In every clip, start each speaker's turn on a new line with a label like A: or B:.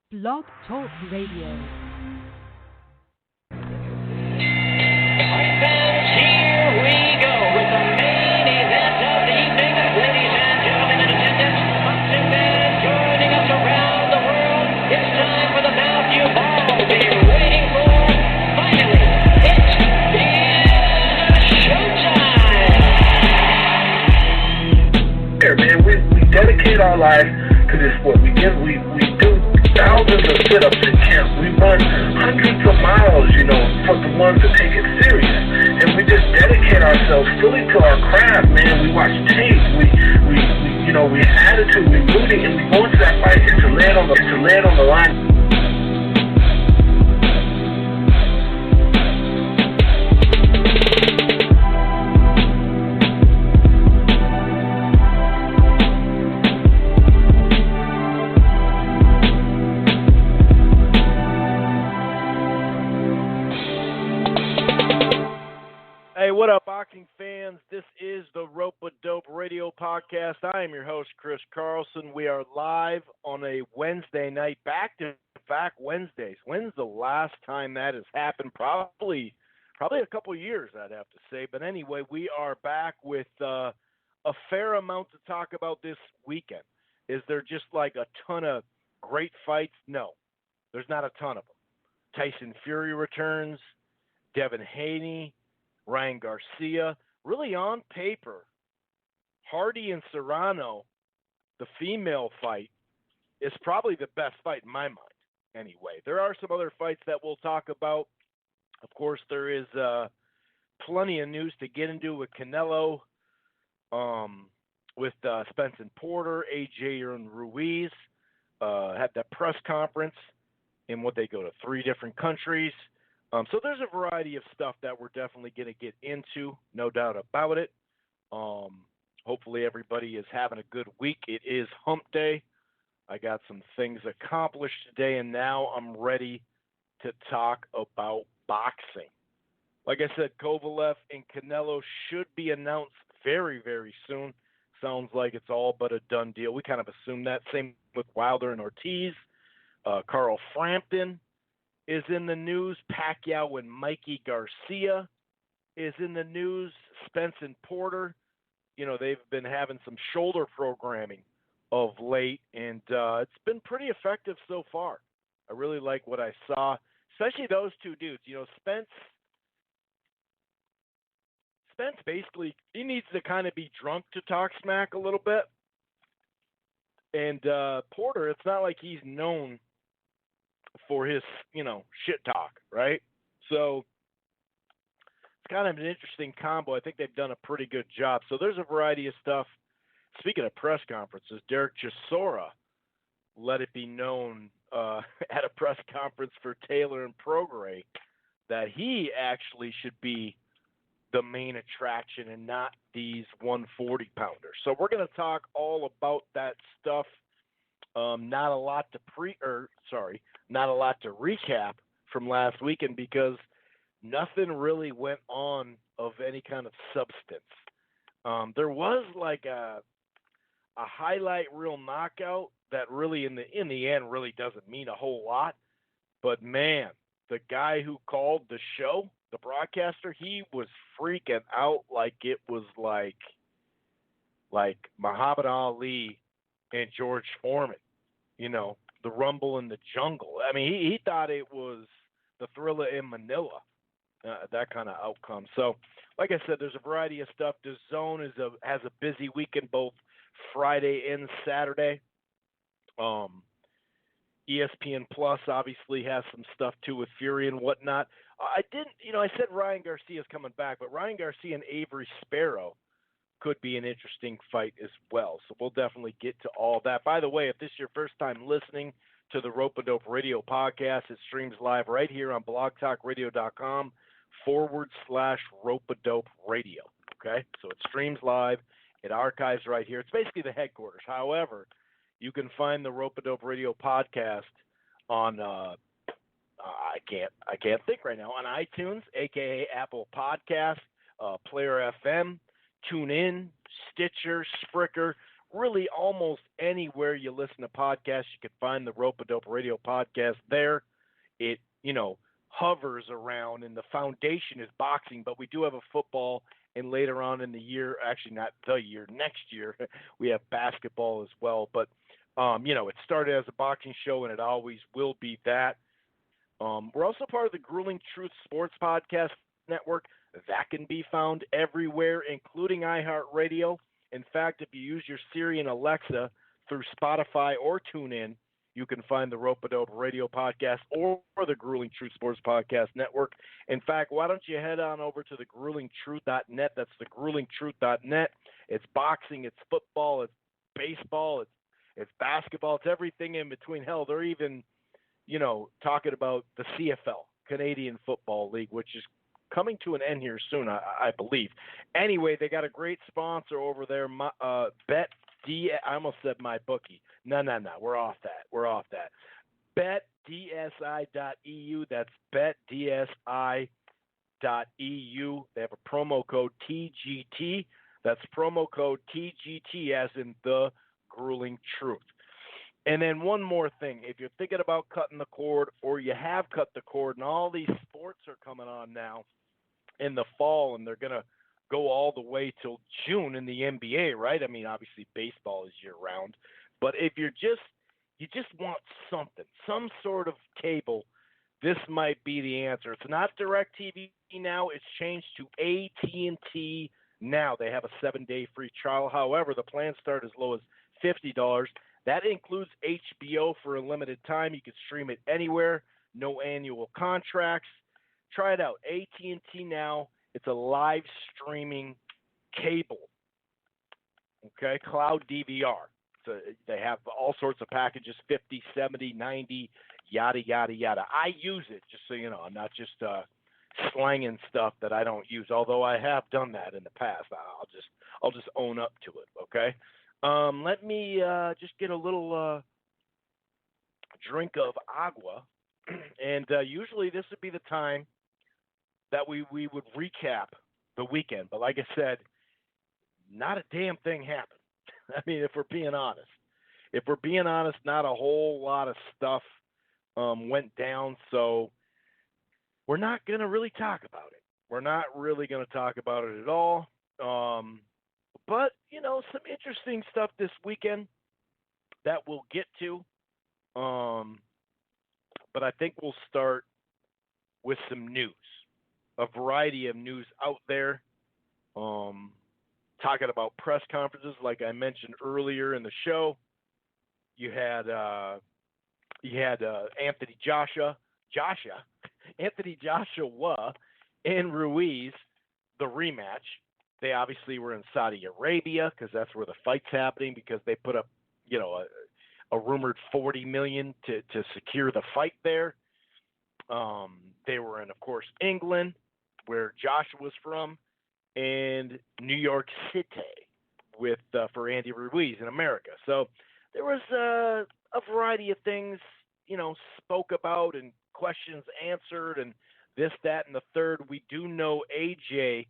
A: Blog Talk Radio.
B: Fans, here we go with the main event of the evening. Ladies and gentlemen in attendance, boxing fans joining us around the world. It's time for the bout you've all been waiting for. Finally, it is showtime.
C: Here, man, we dedicate our life to this sport. We do thousands of sit-ups in camp. We run hundreds of miles, for the ones that take it serious. And we just dedicate ourselves fully to our craft, man. We watch tape. We have attitude. We rooting, and we go into that fight to land on the line.
D: What up, boxing fans? This is the Rope-A-Dope Radio Podcast. I am your host, Chris Carlson. We are live on a Wednesday night, back-to-back Wednesdays. When's the last time that has happened? Probably a couple years, I'd have to say. But anyway, we are back with a fair amount to talk about this weekend. Is there just like a ton of great fights? No, there's not a ton of them. Tyson Fury returns, Devin Haney, Ryan Garcia. Really on paper, Hardy and Serrano, the female fight, is probably the best fight in my mind anyway. There are some other fights that we'll talk about. Of course, there is plenty of news to get into with Canelo, with Spence and Porter, AJ and Ruiz. Had that press conference in what they go to 3 different countries. So there's a variety of stuff that we're definitely going to get into, no doubt about it. Hopefully everybody is having a good week. It is hump day. I got some things accomplished today, and now I'm ready to talk about boxing. Like I said, Kovalev and Canelo should be announced very, very soon. Sounds like it's all but a done deal. We kind of assumed that. Same with Wilder and Ortiz. Carl Frampton is in the news. Pacquiao and Mikey Garcia is in the news. Spence and Porter, they've been having some shoulder programming of late, and it's been pretty effective so far. I really like what I saw, especially those two dudes. Spence basically, he needs to kind of be drunk to talk smack a little bit. And Porter, it's not like he's known for his, shit talk, right? So it's kind of an interesting combo. I think they've done a pretty good job. So there's a variety of stuff. Speaking of press conferences, Derek Chisora let it be known at a press conference for Taylor and Prograis that he actually should be the main attraction and not these 140-pounders. So we're going to talk all about that stuff. Not a lot to recap from last weekend because nothing really went on of any kind of substance. There was like a highlight reel knockout that really in the end really doesn't mean a whole lot. But man, the guy who called the show, the broadcaster, he was freaking out like it was like Muhammad Ali and George Foreman. The Rumble in the Jungle. I mean, he thought it was the Thriller in Manila, that kind of outcome. So, like I said, there's a variety of stuff. DAZN has a busy weekend, both Friday and Saturday. ESPN Plus obviously has some stuff too with Fury and whatnot. I said Ryan Garcia is coming back, but Ryan Garcia and Avery Sparrow could be an interesting fight as well. So we'll definitely get to all that. By the way, if this is your first time listening to the Rope-A-Dope Radio Podcast, it streams live right here on blogtalkradio.com/Rope-A-Dope Radio. Okay? So it streams live. It archives right here. It's basically the headquarters. However, you can find the Rope-A-Dope Radio Podcast on I can't think right now, on iTunes, aka Apple Podcasts, Player FM, TuneIn, Stitcher, Spreaker, really almost anywhere you listen to podcasts. You can find the Rope-A-Dope Radio podcast there. It, hovers around, and the foundation is boxing, but we do have a football, and later on in the year, actually not the year, next year, we have basketball as well. But, it started as a boxing show, and it always will be that. We're also part of the Grueling Truth Sports Podcast Network. That can be found everywhere, including iHeartRadio. In fact, if you use your Siri and Alexa through Spotify or TuneIn, you can find the Rope-A-Dope Radio Podcast or the Grueling Truth Sports Podcast Network. In fact, why don't you head on over to the gruelingtruth.net. That's the gruelingtruth.net. It's boxing, it's football, it's baseball, it's basketball, it's everything in between. Hell, they're even, talking about the CFL, Canadian Football League, which is coming to an end here soon, I believe. Anyway, they got a great sponsor over there, I almost said my bookie. No. We're off that. BetDSI.eu. That's BetDSI.eu. They have a promo code TGT. That's promo code TGT as in the Grueling Truth. And then one more thing. If you're thinking about cutting the cord or you have cut the cord and all these sports are coming on now in the fall and they're going to go all the way till June in the NBA, right? I mean, obviously baseball is year round, but if you just want something, some sort of cable, this might be the answer. It's not DirecTV now. It's changed to AT&T now. They have a 7-day free trial. However, the plans start as low as $50. That includes HBO for a limited time. You can stream it anywhere. No annual contracts. Try it out. AT&T now. It's a live streaming cable, okay, cloud DVR. So they have all sorts of packages, 50, 70, 90, yada, yada, yada. I use it, just so you know. I'm not just slanging stuff that I don't use, although I have done that in the past. I'll just own up to it, okay? Let me just get a little drink of agua, and usually this would be the time that we would recap the weekend. But like I said, not a damn thing happened. I mean, if we're being honest. Not a whole lot of stuff went down, so we're not going to really talk about it. We're not really going to talk about it at all. But, some interesting stuff this weekend that we'll get to. But I think we'll start with some news. A variety of news out there, talking about press conferences, like I mentioned earlier in the show. You had Anthony Joshua, and Ruiz, the rematch. They obviously were in Saudi Arabia because that's where the fight's happening. Because they put up, a rumored $40 million to secure the fight there. They were in, of course, England, where Joshua's from, and New York City for Andy Ruiz in America. So there was a variety of things, spoke about and questions answered and this, that, and the third. We do know AJ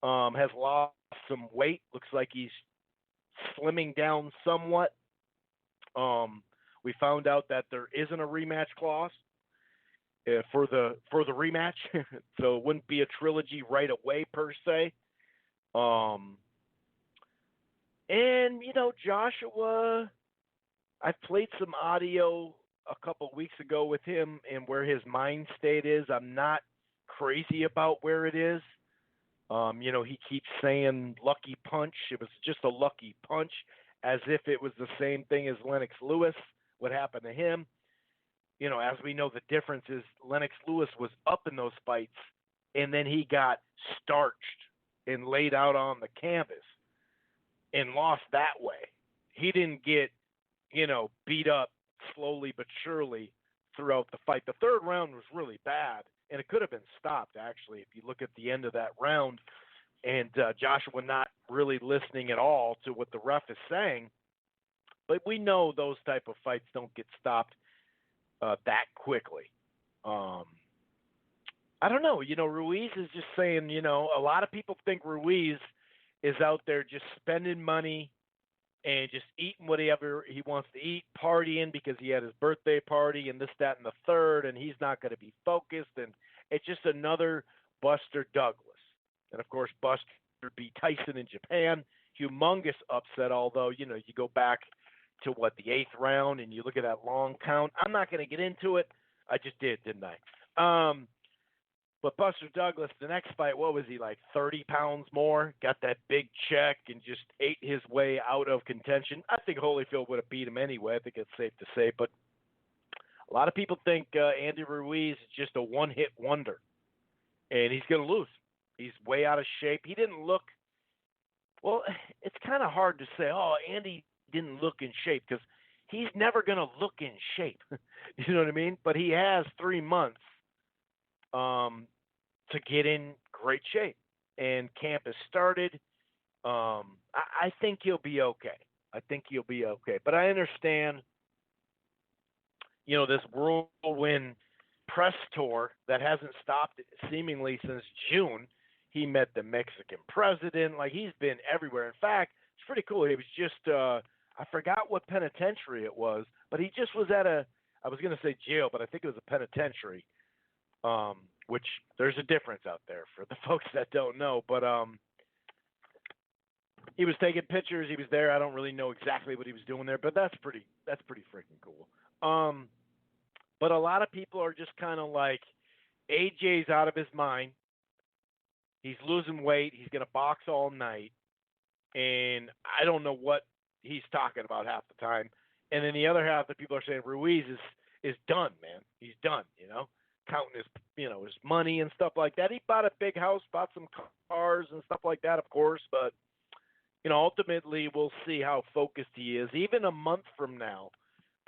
D: has lost some weight. Looks like he's slimming down somewhat. We found out that there isn't a rematch clause for the rematch, so it wouldn't be a trilogy right away per se. And Joshua, I played some audio a couple weeks ago with him and where his mind state is. I'm not crazy about where it is. He keeps saying lucky punch. It was just a lucky punch, as if it was the same thing as Lennox Lewis, what happened to him. As we know, the difference is Lennox Lewis was up in those fights, and then he got starched and laid out on the canvas and lost that way. He didn't get, beat up slowly but surely throughout the fight. The third round was really bad, and it could have been stopped, actually, if you look at the end of that round, and Joshua not really listening at all to what the ref is saying. But we know those type of fights don't get stopped that quickly. I don't know. Ruiz is just saying, a lot of people think Ruiz is out there just spending money and just eating whatever he wants to eat, partying because he had his birthday party and this, that, and the third, and he's not going to be focused. And it's just another Buster Douglas. And, of course, Buster beat Tyson in Japan. Humongous upset, although, you go back to, the 8th round, and you look at that long count. I'm not going to get into it. I just did, didn't I? But Buster Douglas, the next fight, what was he, like 30 pounds more? Got that big check and just ate his way out of contention. I think Holyfield would have beat him anyway. I think it's safe to say. But a lot of people think Andy Ruiz is just a one-hit wonder, and he's going to lose. He's way out of shape. He didn't look – well, it's kind of hard to say, Andy didn't look in shape because he's never going to look in shape. You know what I mean? But he has 3 months to get in great shape, and camp has started. I think he'll be okay. But I understand, this whirlwind press tour that hasn't stopped seemingly since June. He met the Mexican president. Like, he's been everywhere. In fact, it's pretty cool. He was just, I forgot what penitentiary it was, but he just was at I was going to say jail, but I think it was a penitentiary. Which there's a difference out there for the folks that don't know. But he was taking pictures. He was there. I don't really know exactly what he was doing there, but that's pretty freaking cool. But a lot of people are just kind of like, AJ's out of his mind. He's losing weight. He's going to box all night. And I don't know what he's talking about half the time. And then the other half the people are saying Ruiz is done, man. He's done, counting his, his money and stuff like that. He bought a big house, bought some cars and stuff like that, of course. But, ultimately we'll see how focused he is. Even a month from now,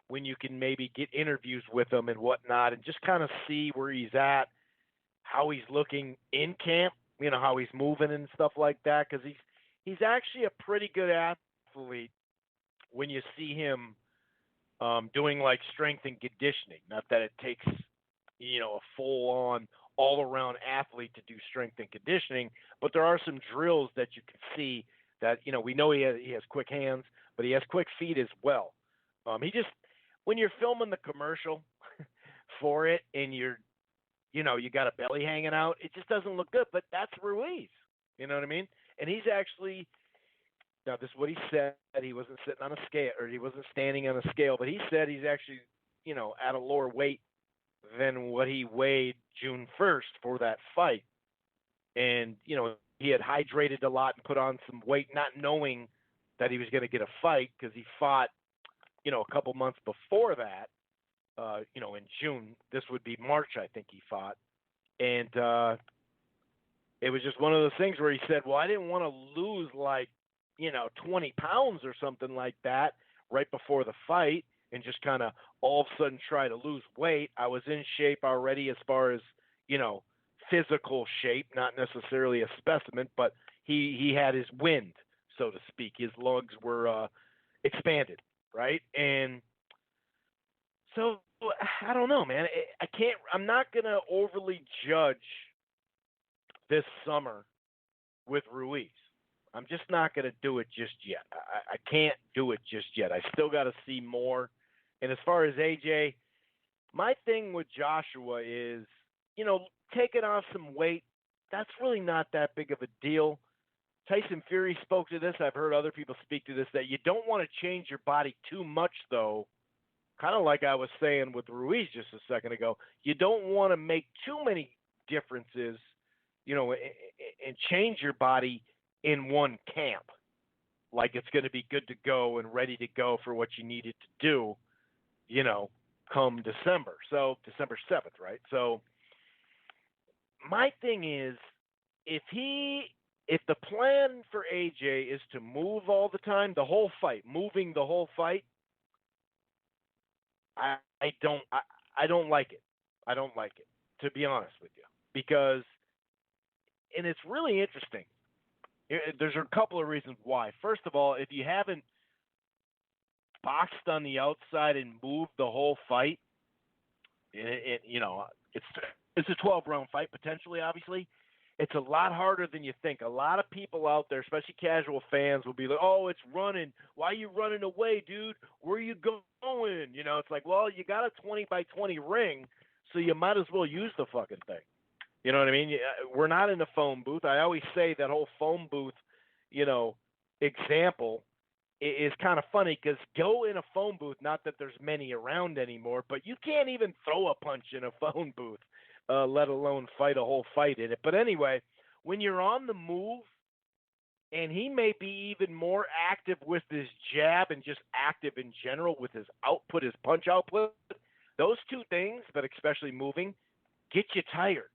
D: when you can maybe get interviews with him and whatnot and just kind of see where he's at, how he's looking in camp, how he's moving and stuff like that. Because he's actually a pretty good athlete when you see him doing like strength and conditioning. Not that it takes a full-on, all-around athlete to do strength and conditioning, but there are some drills that you can see that, we know he has quick hands, but he has quick feet as well. When you're filming the commercial for it and you got a belly hanging out, it just doesn't look good, but that's Ruiz. You know what I mean? And he's actually, now this is what he said, he wasn't sitting on a scale, or he wasn't standing on a scale, but he said he's actually, at a lower weight than what he weighed June 1st for that fight. And, he had hydrated a lot and put on some weight, not knowing that he was going to get a fight because he fought, a couple months before that, in June. This would be March, I think he fought. And it was just one of those things where he said, well, I didn't want to lose 20 pounds or something like that right before the fight and just kind of all of a sudden try to lose weight. I was in shape already as far as, physical shape, not necessarily a specimen, but he had his wind, so to speak. His lungs were expanded, right? And so I don't know, man. I'm not going to overly judge this summer with Ruiz. I'm just not going to do it just yet. I can't do it just yet. I still got to see more. And as far as AJ, my thing with Joshua is, taking off some weight, that's really not that big of a deal. Tyson Fury spoke to this. I've heard other people speak to this, that you don't want to change your body too much, though. Kind of like I was saying with Ruiz just a second ago. You don't want to make too many differences, and change your body in one camp. Like it's going to be good to go and ready to go for what you need it to do, come December. So December 7th, right? So my thing is, if the plan for AJ is to move all the time, the whole fight, moving the whole fight, I don't like it. I don't like it, to be honest with you, because, and it's really interesting. There's a couple of reasons why. First of all, if you haven't boxed on the outside and moved the whole fight, it's a 12-round fight potentially, obviously. it's a lot harder than you think. A lot of people out there, especially casual fans, will be like, "Oh, it's running. Why are you running away, dude? Where are you going?" You know, it's like, well, you got a 20 by 20 ring, so you might as well use the fucking thing. You know what I mean? We're not in a phone booth. I always say that whole phone booth, example is kind of funny because go in a phone booth, not that there's many around anymore, but you can't even throw a punch in a phone booth, let alone fight a whole fight in it. But anyway, when you're on the move, and he may be even more active with his jab and just active in general with his output, his punch output, those two things, but especially moving, get you tired.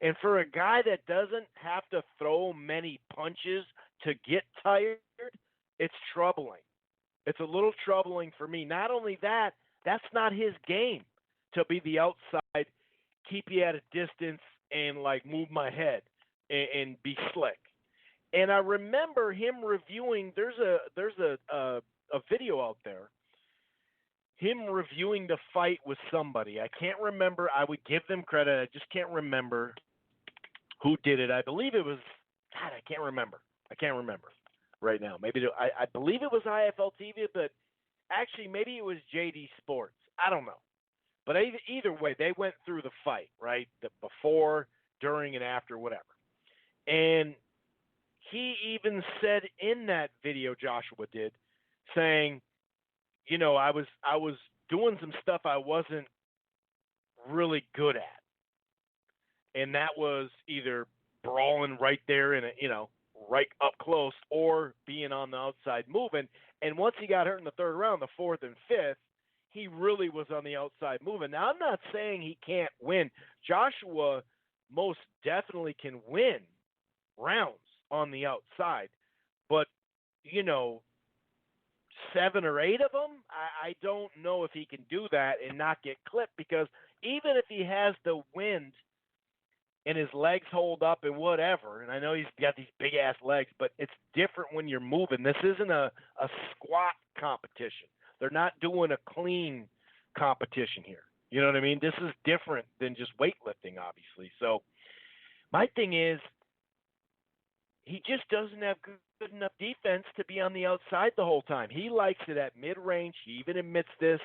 D: And for a guy that doesn't have to throw many punches to get tired, it's troubling. It's a little troubling for me. Not only that, that's not his game, to be the outside, keep you at a distance, and like move my head and be slick. And I remember him reviewing. There's a video out there. Him reviewing the fight with somebody. I can't remember. I would give them credit. I just can't remember who did it. I believe it was. God, I can't remember right now. Maybe I believe it was IFL TV, but actually maybe it was JD Sports. I don't know. But either way, they went through the fight, right? The before, during, and after, whatever. And he even said in that video, Joshua did, saying, I was doing some stuff I wasn't really good at. And that was either brawling right there in right up close, or being on the outside moving. And once he got hurt in the third round, the fourth and fifth, he really was on the outside moving. Now, I'm not saying he can't win. Joshua most definitely can win rounds on the outside. But, 7 or 8 of them, I don't know if he can do that and not get clipped, because even if he has the wind and his legs hold up and whatever, and I know he's got these big-ass legs, but it's different when you're moving. This isn't a squat competition. They're not doing a clean competition here. You know what I mean? This is different than just weightlifting, obviously. So my thing is, he just doesn't have good enough defense to be on the outside the whole time. He likes it at mid-range. He even admits this.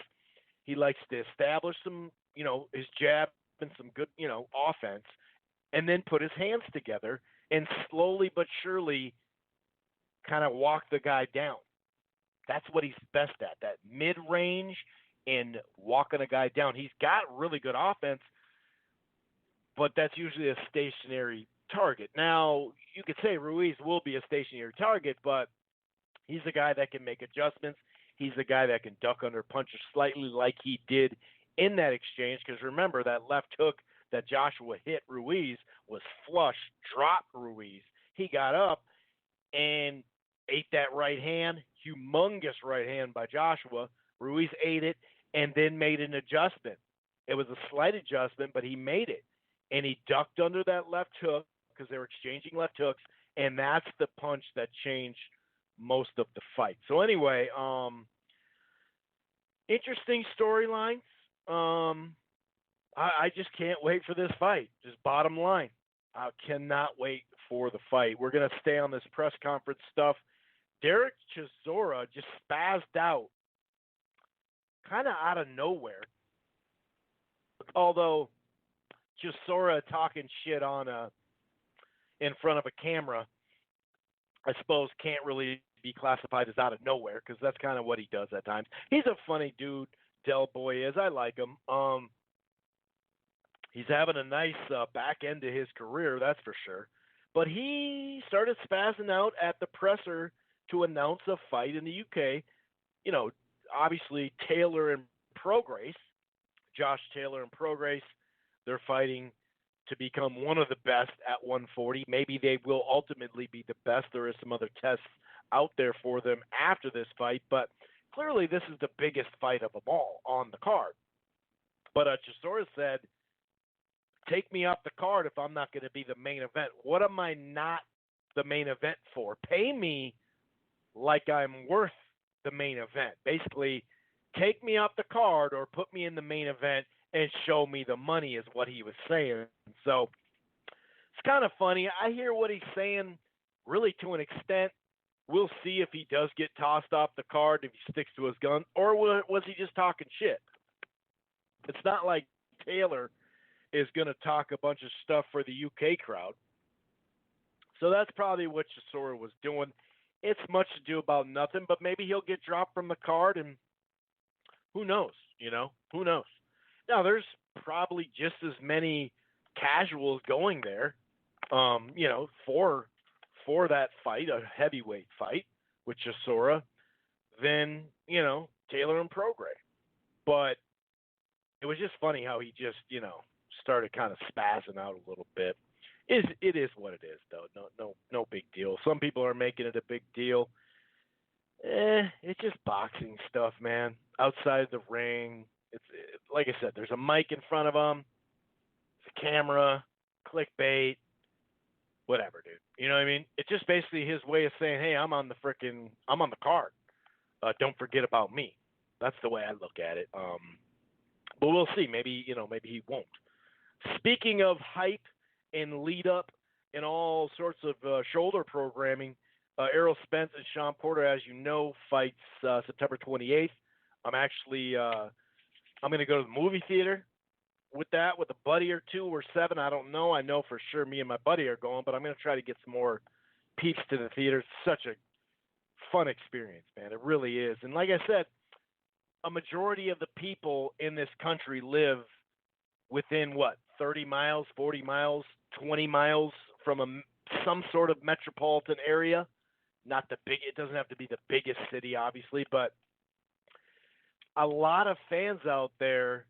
D: He likes to establish some, his jab and some good, offense, and then put his hands together and slowly but surely kind of walk the guy down. That's what he's best at, that mid-range and walking a guy down. He's got really good offense, but that's usually a stationary target. Now, you could say Ruiz will be a stationary target, but he's a guy that can make adjustments. He's a guy that can duck under punches slightly like he did in that exchange, because remember, that left hook that Joshua hit Ruiz was flush, dropped Ruiz. He got up and ate that right hand, humongous right hand by Joshua. Ruiz ate it and then made an adjustment. It was a slight adjustment, but he made it. And he ducked under that left hook because they were exchanging left hooks, and that's the punch that changed most of the fight. So anyway, interesting storylines. I just can't wait for this fight. Just bottom line. I cannot wait for the fight. We're going to stay on this press conference stuff. Derek Chisora just spazzed out kind of out of nowhere. Although Chisora talking shit on in front of a camera, I suppose can't really be classified as out of nowhere, because that's kind of what he does at times. He's a funny dude, Del Boy is. I like him. He's having a nice back end to his career, that's for sure. But he started spazzing out at the presser to announce a fight in the UK. Obviously Taylor and Prograis, Josh Taylor and Prograis, they're fighting to become one of the best at 140. Maybe they will ultimately be the best. There is some other tests out there for them after this fight, but clearly this is the biggest fight of them all on the card. But Chisora said, take me off the card if I'm not going to be the main event. What am I not the main event for? Pay me like I'm worth the main event. Basically, take me off the card or put me in the main event and show me the money is what he was saying. So It's kind of funny. I hear what he's saying, really to an extent. We'll see if he does get tossed off the card, if he sticks to his gun, or was he just talking shit? It's not like Taylor is going to talk a bunch of stuff for the UK crowd. So that's probably what Chisora was doing. It's much ado about nothing, but maybe he'll get dropped from the card, and who knows, Who knows? Now, there's probably just as many casuals going there, for that fight, a heavyweight fight with Chisora, than, Taylor and Prograis. But it was just funny how he just, started kind of spazzing out a little bit. It is what it is, though. No big deal. Some people are making it a big deal. It's just boxing stuff, man. Outside the ring, like I said, there's a mic in front of him, it's a camera, clickbait, whatever, dude. You know what I mean? It's just basically his way of saying, hey, I'm on the card. Don't forget about me. That's the way I look at it. But we'll see. Maybe he won't. Speaking of hype and lead up and all sorts of shoulder programming, Errol Spence and Sean Porter, as you know, fights September 28th. I'm going to go to the movie theater with a buddy or two or seven. I don't know. I know for sure me and my buddy are going, but I'm going to try to get some more peeps to the theater. It's such a fun experience, man. It really is. And like I said, a majority of the people in this country live within 30 miles, 40 miles, 20 miles from some sort of metropolitan area. Not the big, it doesn't have to be the biggest city, obviously, but a lot of fans out there,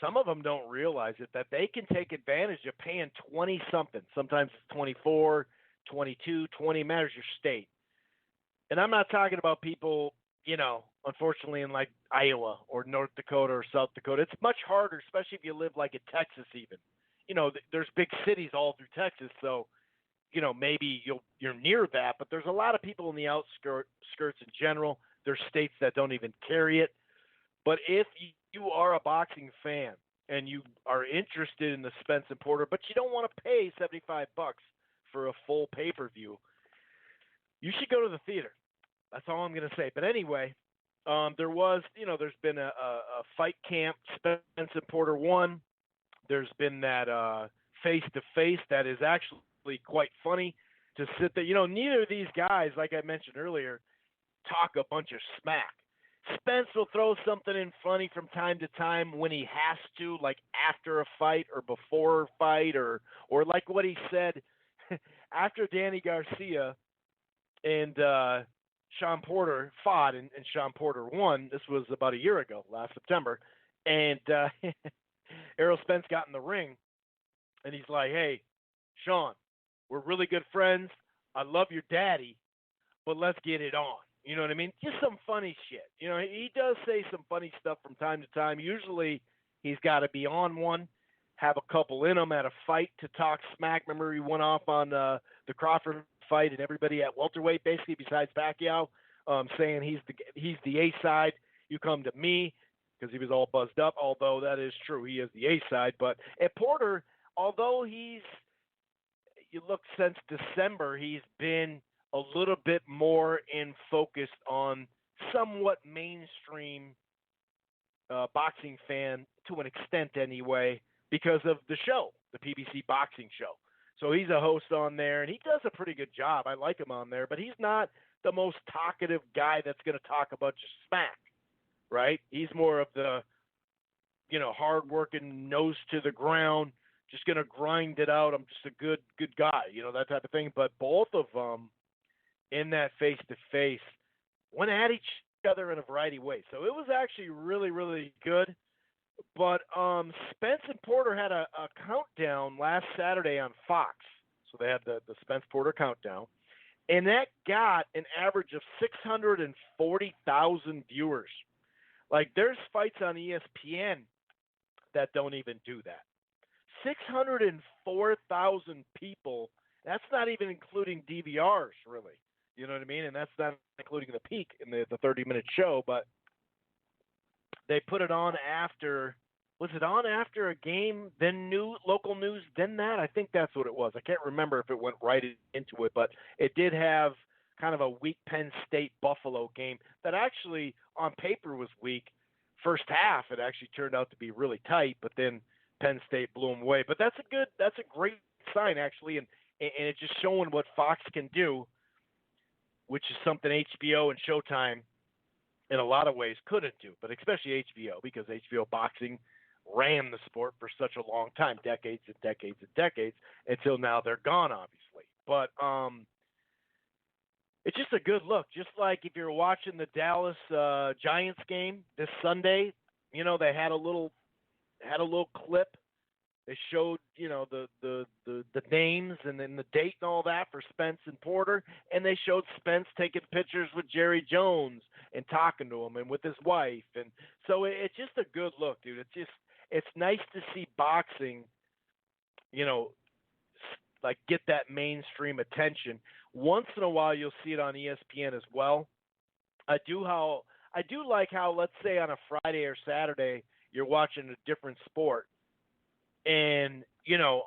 D: some of them don't realize it, that they can take advantage of paying 20 something. Sometimes it's 24, 22, 20, matters your state. And I'm not talking about people, unfortunately in like Iowa or North Dakota or South Dakota. It's much harder, especially if you live like in Texas even. There's big cities all through Texas, so maybe you're near that, but there's a lot of people in the outskirts in general. There's states that don't even carry it. But if you are a boxing fan and you are interested in the Spence and Porter, but you don't want to pay $75 for a full pay-per-view, you should go to the theater. That's all I'm going to say. But anyway, there's been a fight camp, Spence and Porter 1. There's been that face-to-face that is actually quite funny to sit there. Neither of these guys, like I mentioned earlier, talk a bunch of smack. Spence will throw something in funny from time to time when he has to, like after a fight or before a fight, or like what he said after Danny Garcia and Sean Porter fought and Sean Porter won. This was about a year ago, last September. And Errol Spence got in the ring, and he's like, hey, Sean, we're really good friends. I love your daddy, but let's get it on. You know what I mean? Just some funny shit. He does say some funny stuff from time to time. Usually he's got to be on one, have a couple in him at a fight to talk smack. Remember he went off on the Crawford fight and everybody at welterweight, basically, besides Pacquiao, saying he's the A side. You come to me, because he was all buzzed up, although that is true. He is the A side. But at Porter, although you look since December, he's been a little bit more focused on somewhat mainstream boxing fan, to an extent anyway, because of the show, the PBC boxing show. So he's a host on there, and he does a pretty good job. I like him on there, but he's not the most talkative guy that's going to talk a bunch of smack, right? He's more of the, hard-working, nose to the ground, just going to grind it out. I'm just a good guy, that type of thing. But both of them, in that face-to-face, went at each other in a variety of ways. So it was actually really, really good. But Spence and Porter had a countdown last Saturday on Fox. So they had the Spence-Porter countdown. And that got an average of 640,000 viewers. Like, there's fights on ESPN that don't even do that. 604,000 people. That's not even including DVRs, really. You know what I mean? And that's not including the peak in the 30-minute show. But they put it on after was it on after a game, then local news, then that? I think that's what it was. I can't remember if it went right into it, but it did have kind of a weak Penn State Buffalo game that actually on paper was weak. First half, it actually turned out to be really tight, but then Penn State blew them away. But that's a great sign actually, and it's just showing what Fox can do, which is something HBO and Showtime in a lot of ways couldn't do, but especially HBO, because HBO boxing ran the sport for such a long time, decades and decades and decades, until now they're gone, obviously. But it's just a good look. Just like if you're watching the Dallas Giants game this Sunday, they had a little clip. They showed, the names and then the date and all that for Spence and Porter, and they showed Spence taking pictures with Jerry Jones and talking to him and with his wife, and so it's just a good look, dude. It's nice to see boxing, like get that mainstream attention. Once in a while, you'll see it on ESPN as well. I do like how, let's say on a Friday or Saturday, you're watching a different sport. And,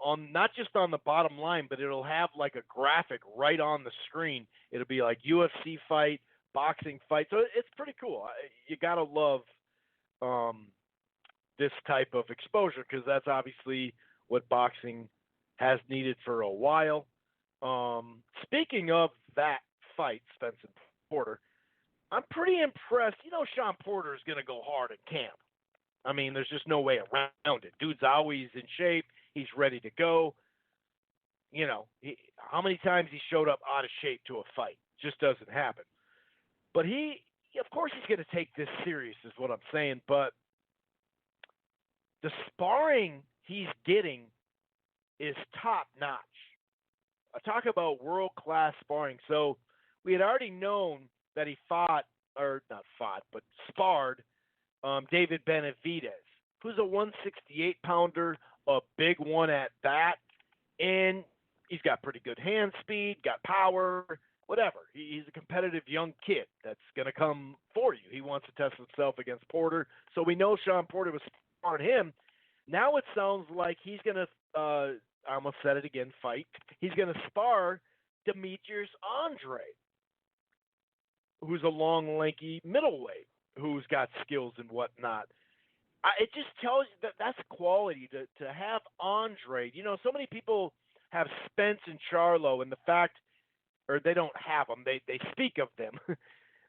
D: on not just on the bottom line, but it'll have like a graphic right on the screen. It'll be like UFC fight, boxing fight. So it's pretty cool. You got to love this type of exposure, because that's obviously what boxing has needed for a while. Speaking of that fight, Spence and Porter, I'm pretty impressed. Sean Porter is going to go hard at camp. I mean, there's just no way around it. Dude's always in shape. He's ready to go. How many times he showed up out of shape to a fight? Just doesn't happen. But of course, he's going to take this serious, is what I'm saying. But the sparring he's getting is top notch. I talk about world-class sparring. So we had already known that he sparred David Benavidez, who's a 168-pounder, a big one at that, and he's got pretty good hand speed, got power, whatever. He's a competitive young kid that's going to come for you. He wants to test himself against Porter, so we know Sean Porter was sparring him. Now it sounds like he's going to, I almost said it again, fight. He's going to spar Demetrius Andre, who's a long, lanky middleweight, who's got skills and whatnot. It just tells you that that's quality to have Andre. So many people have Spence and Charlo, and the fact, or they don't have them, they speak of them.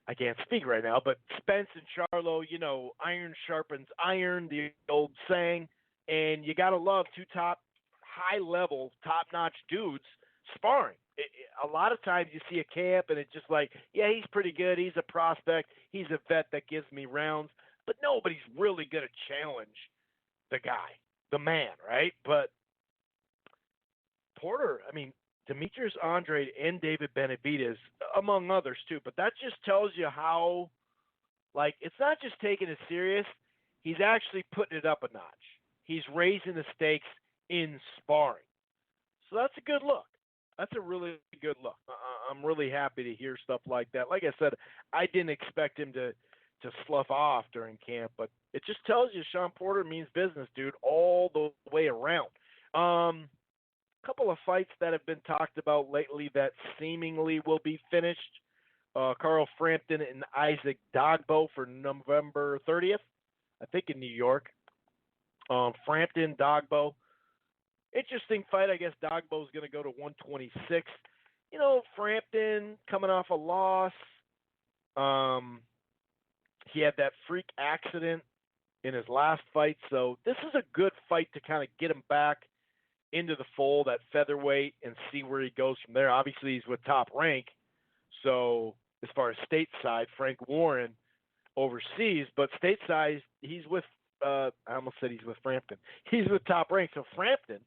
D: I can't speak right now, but Spence and Charlo, iron sharpens iron, the old saying, and you got to love two high-level, top-notch dudes sparring. A lot of times you see a camp and it's just like, yeah, he's pretty good. He's a prospect. He's a vet that gives me rounds. But nobody's really going to challenge the guy, the man, right? But Porter, Demetrius Andre and David Benavidez, among others too. But that just tells you how, it's not just taking it serious. He's actually putting it up a notch. He's raising the stakes in sparring. So that's a good look. That's a really good look. I'm really happy to hear stuff like that. Like I said, I didn't expect him to slough off during camp, but it just tells you Sean Porter means business, dude, all the way around. Couple of fights that have been talked about lately that seemingly will be finished. Carl Frampton and Isaac Dogbo for November 30th, I think in New York. Frampton, Dogbo. Interesting fight. I guess Dogbo's going to go to 126. Frampton coming off a loss. He had that freak accident in his last fight. So this is a good fight to kind of get him back into the fold at featherweight and see where he goes from there. Obviously, he's with Top Rank. So as far as stateside, Frank Warren overseas. But stateside, he's with, I almost said he's with Frampton. He's with Top Rank. So Frampton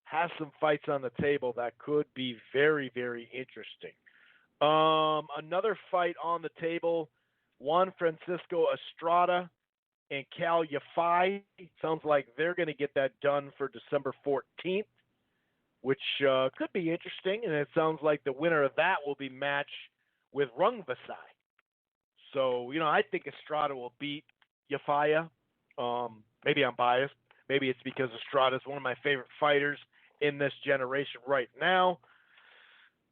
D: has some fights on the table that could be very, very interesting. Another fight on the table, Juan Francisco Estrada and Cal Yafai. Sounds like they're going to get that done for December 14th, which could be interesting. And it sounds like the winner of that will be matched with Rungvisai. So, I think Estrada will beat Yafai. Maybe I'm biased. Maybe it's because Estrada is one of my favorite fighters in this generation right now.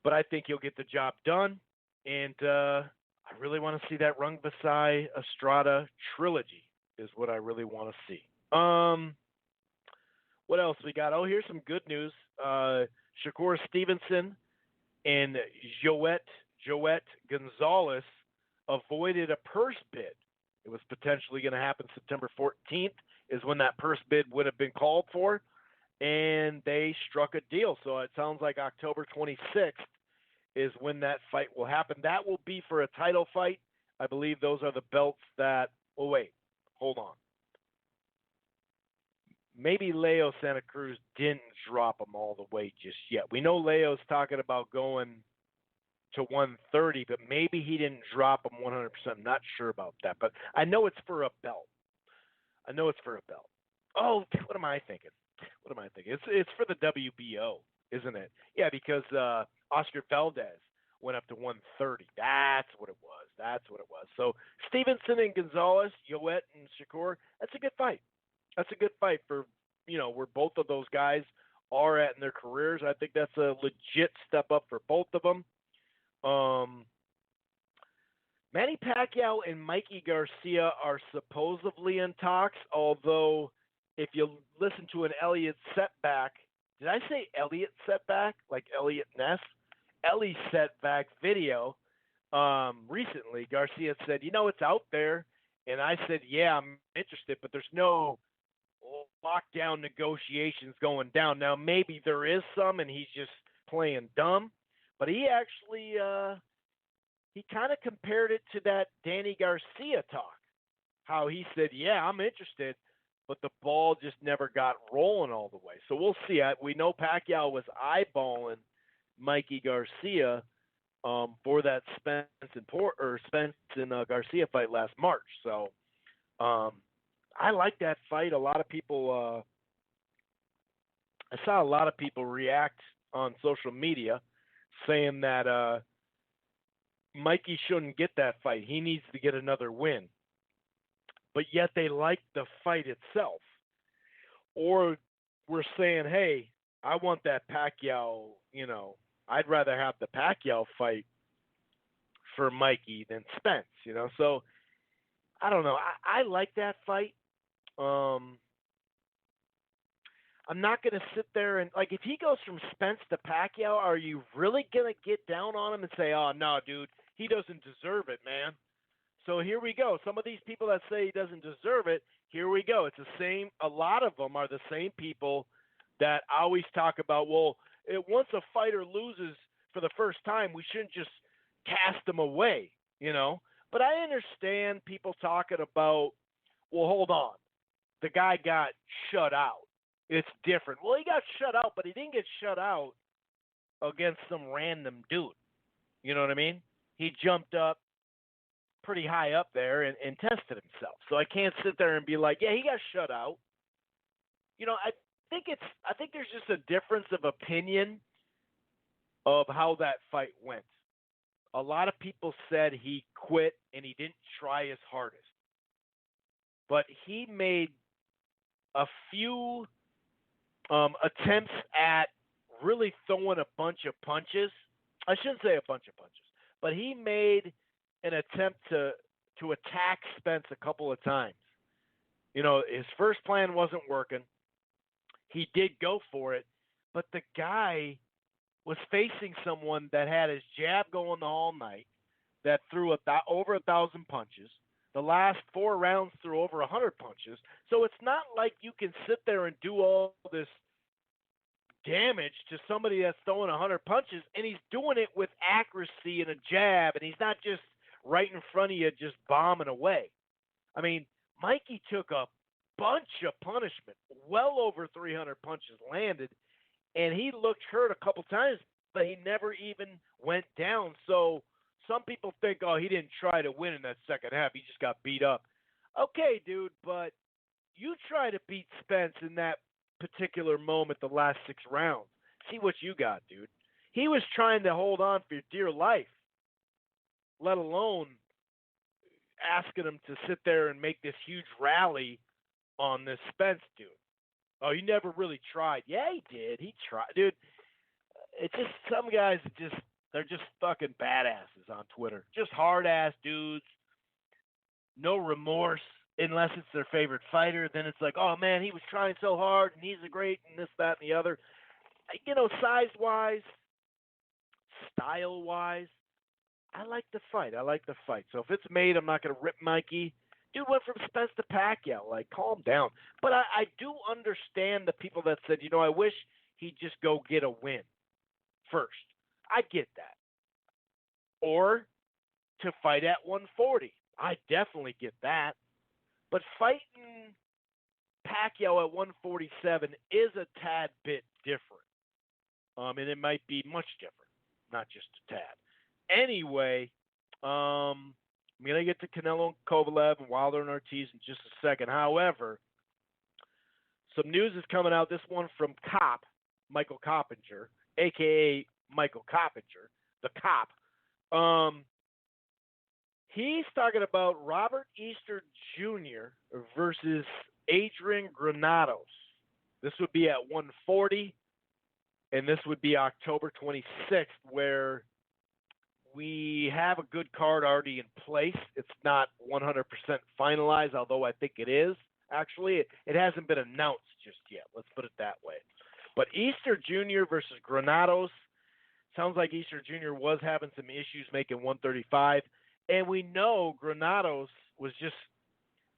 D: But I think he'll get the job done. And I really want to see that Rungvisai Estrada trilogy is what I really want to see. What else we got? Oh, here's some good news. Shakur Stevenson and Joet Gonzalez avoided a purse bid. It was potentially going to happen September 14th is when that purse bid would have been called for, and they struck a deal. So it sounds like October 26th is when that fight will happen. That will be for a title fight. I believe those are the belts that – oh, wait. Hold on. Maybe Leo Santa Cruz didn't drop them all the way just yet. We know Leo's talking about going to 130, but maybe he didn't drop them 100%. I'm not sure about that, but I know it's for a belt. Oh, what am I thinking? It's for the WBO, isn't it? Yeah, because Oscar Valdez went up to 130. That's what it was. So Stevenson and Gonzalez, Yoet and Shakur, that's a good fight. That's a good fight for, where both of those guys are at in their careers. I think that's a legit step up for both of them. Manny Pacquiao and Mikey Garcia are supposedly in talks, although if you listen to an Elliot Setback, did I say Elliot Setback? Like Elliot Ness? Ellie Setback video recently, Garcia said, it's out there. And I said, yeah, I'm interested, but there's no lockdown negotiations going down. Now, maybe there is some, and he's just playing dumb. But he actually he kind of compared it to that Danny Garcia talk, how he said, yeah, I'm interested, but the ball just never got rolling all the way. So we'll see. We know Pacquiao was eyeballing Mikey Garcia for that Spence and Garcia fight last March. So I like that fight. A lot of people I saw a lot of people react on social media saying that Mikey shouldn't get that fight. He needs to get another win. But yet they like the fight itself. Or we're saying, hey, I want that Pacquiao, I'd rather have the Pacquiao fight for Mikey than Spence, So I don't know. I like that fight. I'm not going to sit there and, if he goes from Spence to Pacquiao, are you really going to get down on him and say, oh, no, dude, he doesn't deserve it, man? So here we go. Some of these people that say he doesn't deserve it, here we go. It's the same. A lot of them are the same people that always talk about, once a fighter loses for the first time, we shouldn't just cast them away, But I understand people talking about, hold on. The guy got shut out. It's different. Well, he got shut out, but he didn't get shut out against some random dude. You know what I mean? He jumped up pretty high up there and tested himself. So I can't sit there and be like, yeah, he got shut out. I think there's just a difference of opinion of how that fight went. A lot of people said he quit and he didn't try his hardest. But he made a few attempts at really throwing a bunch of punches. I shouldn't say a bunch of punches, but he made an attempt to attack Spence a couple of times. His first plan wasn't working. He did go for it, but the guy was facing someone that had his jab going all night, that threw over 1,000 punches. The last 4 rounds threw over 100 punches. So it's not like you can sit there and do all this damage to somebody that's throwing 100 punches, and he's doing it with accuracy and a jab, and he's not just right in front of you just bombing away. I mean, Mikey took a bunch of punishment, well over 300 punches landed, and he looked hurt a couple times, but he never even went down. So some people think, he didn't try to win in that second half. He just got beat up. Okay, dude, but you try to beat Spence in that particular moment, the last 6 rounds. See what you got, dude. He was trying to hold on for dear life, let alone asking him to sit there and make this huge rally on this Spence dude. Oh, he never really tried. Yeah, he did. He tried, dude. It's just some guys they're just fucking badasses on Twitter. Just hard ass dudes. No remorse unless it's their favorite fighter. Then it's like, oh man, he was trying so hard and he's a great and this, that, and the other. Size wise, style wise, I like the fight. So if it's made, I'm not gonna rip Mikey. Dude went from Spence to Pacquiao. Like, calm down. But I do understand the people that said, I wish he'd just go get a win first. I get that. Or to fight at 140. I definitely get that. But fighting Pacquiao at 147 is a tad bit different. And it might be much different, not just a tad. Anyway, I'm going to get to Canelo and Kovalev and Wilder and Ortiz in just a second. However, some news is coming out. This one from Michael Coppinger, a.k.a. Michael Coppinger, the cop. He's talking about Robert Easter Jr. versus Adrian Granados. This would be at 140, and this would be October 26th, where we have a good card already in place. It's not 100% finalized, although I think it is. Actually, it hasn't been announced just yet. Let's put it that way. But Easter Jr. versus Granados, sounds like Easter Jr. was having some issues making 135. And we know Granados was just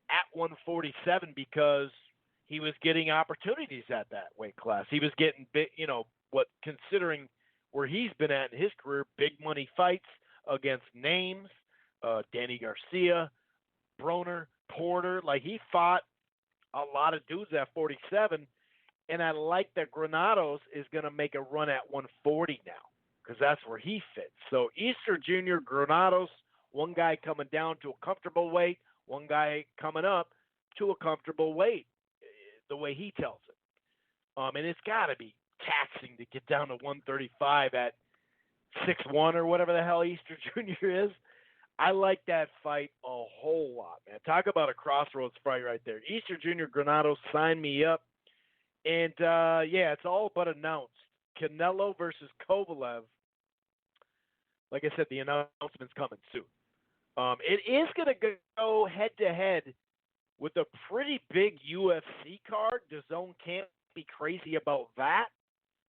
D: at 147 because he was getting opportunities at that weight class. He was getting big, considering where he's been at in his career, big money fights against names, Danny Garcia, Broner, Porter. Like, he fought a lot of dudes at 47, and I like that Granados is going to make a run at 140 now because that's where he fits. So Easter Jr., Granados, one guy coming down to a comfortable weight, one guy coming up to a comfortable weight, the way he tells it. And it's got to be taxing to get down to 135 at 6'1" or whatever the hell Easter Jr. is. I like that fight a whole lot, man. Talk about a crossroads fight right there. Easter Jr. Granados, sign me up. And, it's all but announced. Canelo versus Kovalev. Like I said, the announcement's coming soon. It is going to go head-to-head with a pretty big UFC card. DAZN can't be crazy about that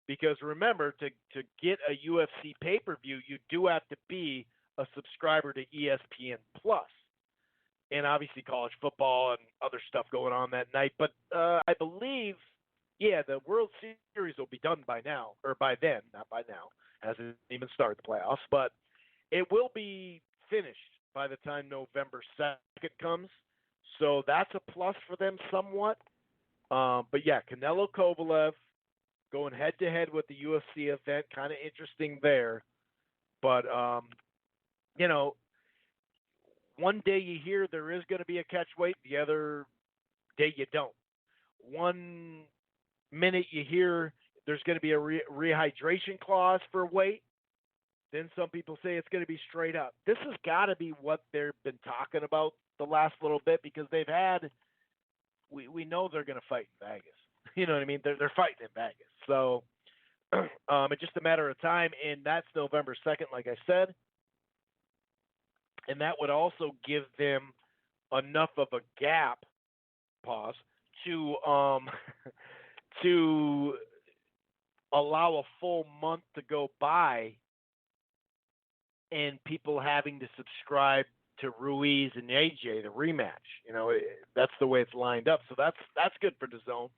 D: because, remember, to get a UFC pay-per-view, you do have to be a subscriber to ESPN+. And obviously college football and other stuff going on that night. But I believe, the World Series will be done by now, or by then, not by now. Hasn't even started the playoffs. But it will be finished by the time November 2nd comes. So that's a plus for them somewhat. But Canelo Kovalev going head-to-head with the UFC event, kind of interesting there. But, one day you hear there is going to be a catch weight, the other day you don't. One minute you hear there's going to be a rehydration clause for weight. Then some people say it's going to be straight up. This has got to be what they've been talking about the last little bit because they've had we know they're going to fight in Vegas. You know what I mean? They're fighting in Vegas. So it's just a matter of time, and that's November 2nd, like I said. And that would also give them enough of a gap, to to allow a full month to go by and people having to subscribe to Ruiz and AJ, the rematch. That's the way it's lined up. So that's good for DAZN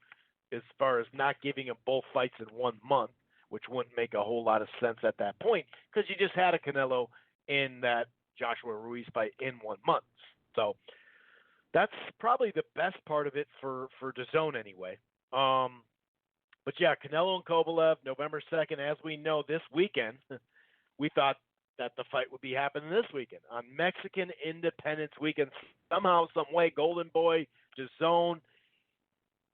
D: as far as not giving them both fights in 1 month, which wouldn't make a whole lot of sense at that point because you just had a Canelo in that Joshua Ruiz fight in 1 month. So that's probably the best part of it for DAZN anyway. But Canelo and Kovalev, November 2nd, as we know, this weekend, we thought that the fight would be happening this weekend on Mexican Independence Weekend. Somehow, some way, Golden Boy, DAZN,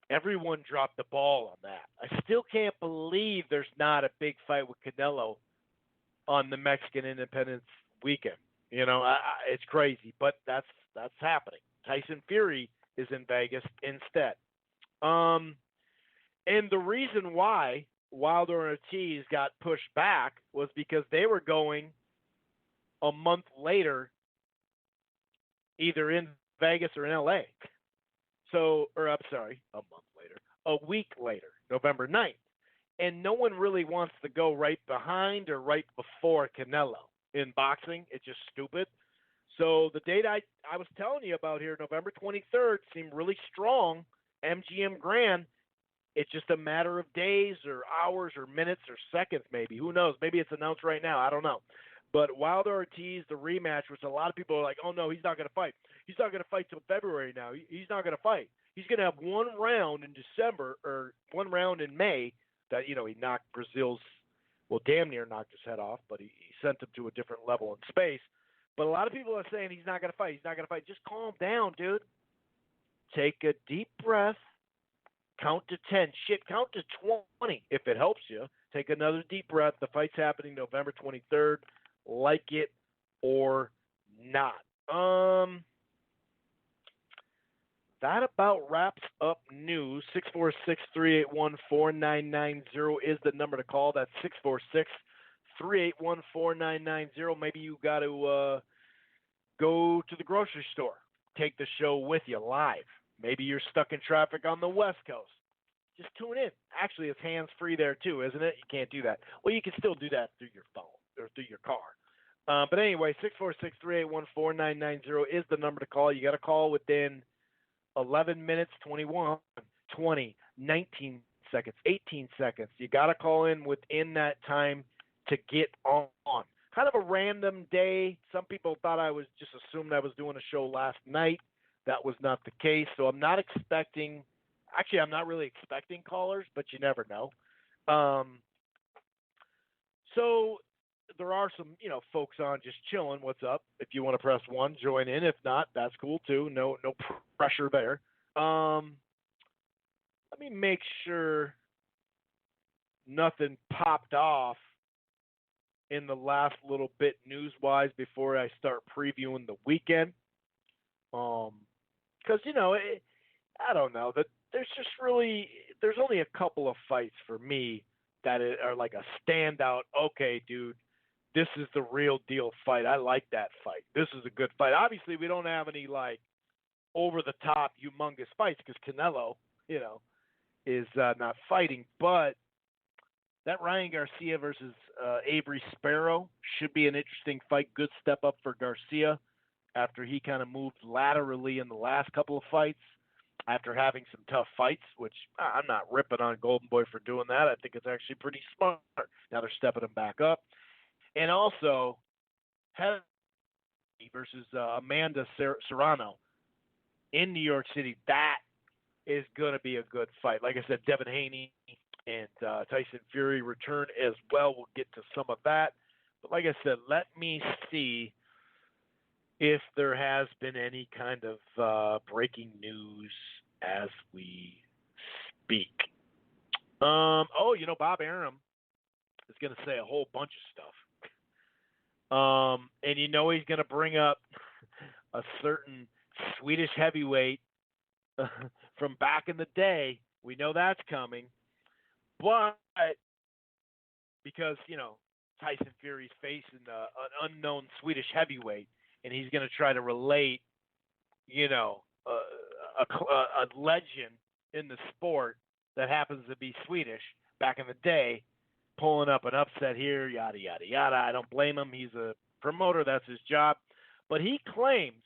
D: everyone dropped the ball on that. I still can't believe there's not a big fight with Canelo on the Mexican Independence Weekend. It's crazy, but that's happening. Tyson Fury is in Vegas instead. And the reason why Wilder and Ortiz got pushed back was because they were going a month later, either in Vegas or in LA. So, or I'm sorry, a month later, a week later, November 9th. And no one really wants to go right behind or right before Canelo in boxing. It's just stupid. So the date I was telling you about here, November 23rd, seemed really strong. MGM Grand. It's just a matter of days or hours or minutes or seconds maybe. Who knows? Maybe it's announced right now. I don't know. But Wilder Ortiz, the rematch, which a lot of people are like, oh, no, he's not going to fight. He's not going to fight till February now. He's not going to fight. He's going to have one round in December or one round in May that, he knocked Brazil's, well, damn near knocked his head off, but he sent him to a different level in space. But a lot of people are saying he's not going to fight. He's not going to fight. Just calm down, dude. Take a deep breath. Count to 10. Shit, count to 20 if it helps you. Take another deep breath. The fight's happening November 23rd. Like it or not. That about wraps up news. 646-381-4990 is the number to call. That's 646-381-4990. Maybe you got to go to the grocery store. Take the show with you live. Maybe you're stuck in traffic on the West Coast. Just tune in. Actually, it's hands-free there too, isn't it? You can't do that. Well, you can still do that through your phone or through your car. But anyway, 646-381-4990 is the number to call. You got to call within 11 minutes, 21, 20, 19 seconds, 18 seconds. You got to call in within that time to get on. Kind of a random day. Some people thought I was just assumed I was doing a show last night. That was not the case. So I'm not expecting – actually, I'm not really expecting callers, but you never know. So there are some, folks on just chilling. What's up? If you want to press 1, join in. If not, that's cool too. No pressure there. Let me make sure nothing popped off in the last little bit news-wise before I start previewing the weekend. Because, I don't know. There's only a couple of fights for me that are like a standout. Okay, dude, this is the real deal fight. I like that fight. This is a good fight. Obviously, we don't have any like over the top humongous fights because Canelo, is not fighting. But that Ryan Garcia versus Avery Sparrow should be an interesting fight. Good step up for Garcia after he kind of moved laterally in the last couple of fights after having some tough fights, which I'm not ripping on Golden Boy for doing that. I think it's actually pretty smart. Now they're stepping him back up. And also, Haney versus Amanda Serrano in New York City. That is going to be a good fight. Like I said, Devin Haney and Tyson Fury return as well. We'll get to some of that. But like I said, let me see if there has been any kind of breaking news as we speak. Bob Arum is going to say a whole bunch of stuff. And he's going to bring up a certain Swedish heavyweight from back in the day. We know that's coming. But because, Tyson Fury's facing an unknown Swedish heavyweight, and he's going to try to relate, a legend in the sport that happens to be Swedish back in the day, pulling up an upset here, yada, yada, yada. I don't blame him. He's a promoter. That's his job. But he claims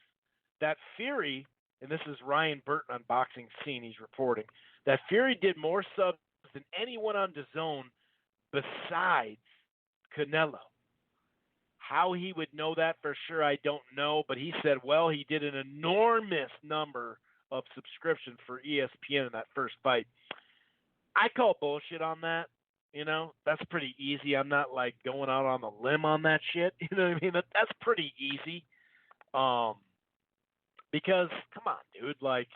D: that Fury, and this is Ryan Burton on Boxing Scene, he's reporting, that Fury did more subs than anyone on DAZN besides Canelo. How he would know that for sure, I don't know. But he said, well, he did an enormous number of subscriptions for ESPN in that first fight. I call bullshit on that. That's pretty easy. I'm not like going out on the limb on that shit. You know what I mean? That's pretty easy. Because come on, dude, like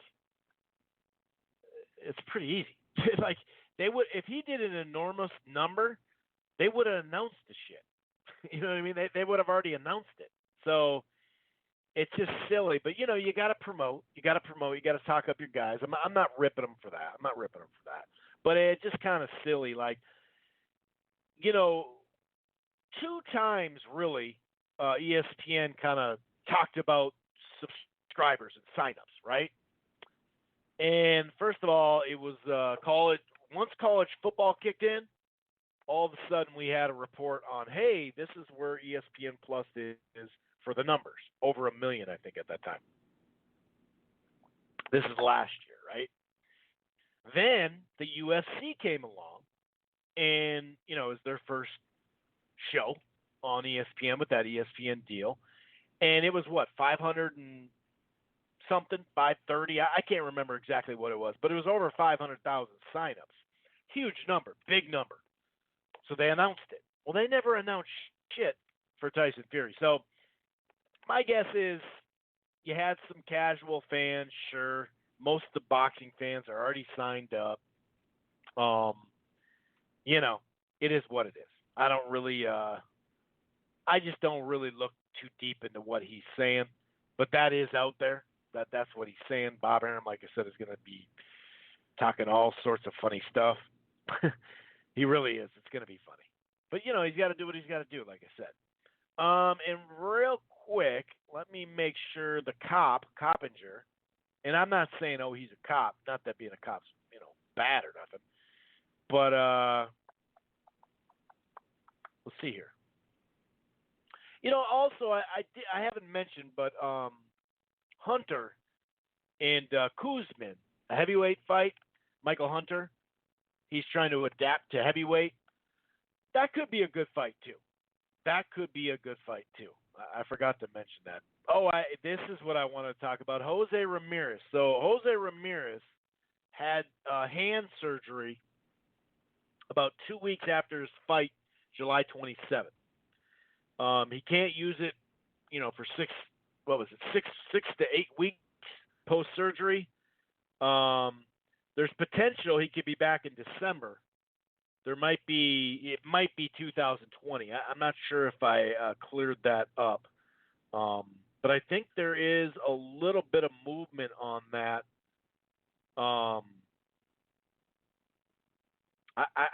D: it's pretty easy. Like they would, if he did an enormous number, they would have announced the shit. You know what I mean? They would have already announced it. So it's just silly. But you got to promote. You got to promote. You got to talk up your guys. I'm not ripping them for that. But it's just kind of silly. Like, 2 times really, ESPN kind of talked about subscribers and signups, right? And first of all, it was once college football kicked in, all of a sudden we had a report on, hey, this is where ESPN Plus is for the numbers, over 1 million, I think, at that time. This is last year, right? Then the UFC came along, and it was their first show on ESPN with that ESPN deal, and it was what, 500 and something, 530. I can't remember exactly what it was, but it was over 500,000 signups. Huge number, big number. So they announced it. Well, they never announced shit for Tyson Fury. So my guess is you had some casual fans, sure. Most of the boxing fans are already signed up. It is what it is. I don't really I just don't really look too deep into what he's saying, but that is out there. That's what he's saying. Bob Arum, like I said, is going to be talking all sorts of funny stuff. He really is. It's going to be funny. But, he's got to do what he's got to do, like I said. And real quick, let me make sure the Coppinger, and I'm not saying, he's a cop, not that being a cop's, bad or nothing. But let's see here. Also, I haven't mentioned, but Hunter and Kuzmin, a heavyweight fight, Michael Hunter, he's trying to adapt to heavyweight. That could be a good fight, too. I forgot to mention that. This is what I want to talk about. Jose Ramirez. So Jose Ramirez had hand surgery about 2 weeks after his fight, July 27th. He can't use it, for 6 to 8 weeks post-surgery. There's potential he could be back in December. It might be 2020. I'm not sure if I cleared that up. But I think there is a little bit of movement on that. I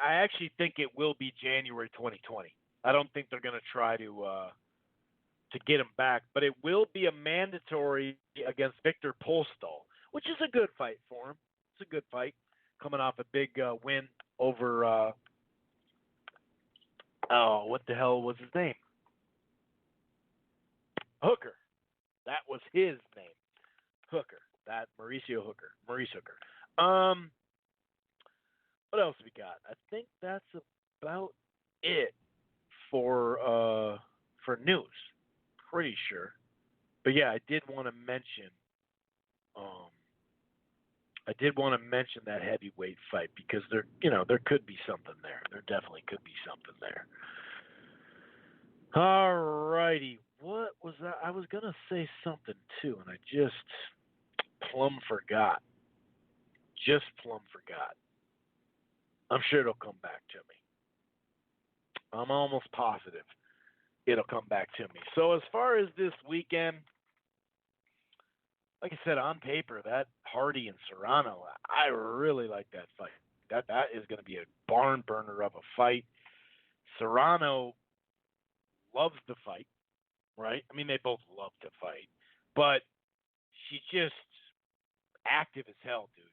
D: actually think it will be January 2020. I don't think they're going to try to get him back, but it will be a mandatory against Victor Postol, which is a good fight for him. It's a good fight, coming off a big win over what the hell was his name? Hooker. That was his name. Hooker. That Maurice Hooker. What else we got? I think that's about it for news. Pretty sure. But yeah, I did want to mention that heavyweight fight because there could be something there. There definitely could be something there. All righty. What was that? I was going to say something too, and I just plumb forgot. I'm sure it'll come back to me. I'm almost positive it'll come back to me. So as far as this weekend, like I said, on paper, that Hardy and Serrano, I really like that fight. That is going to be a barn burner of a fight. Serrano loves to fight, right? I mean, they both love to fight, but she's just active as hell, dude.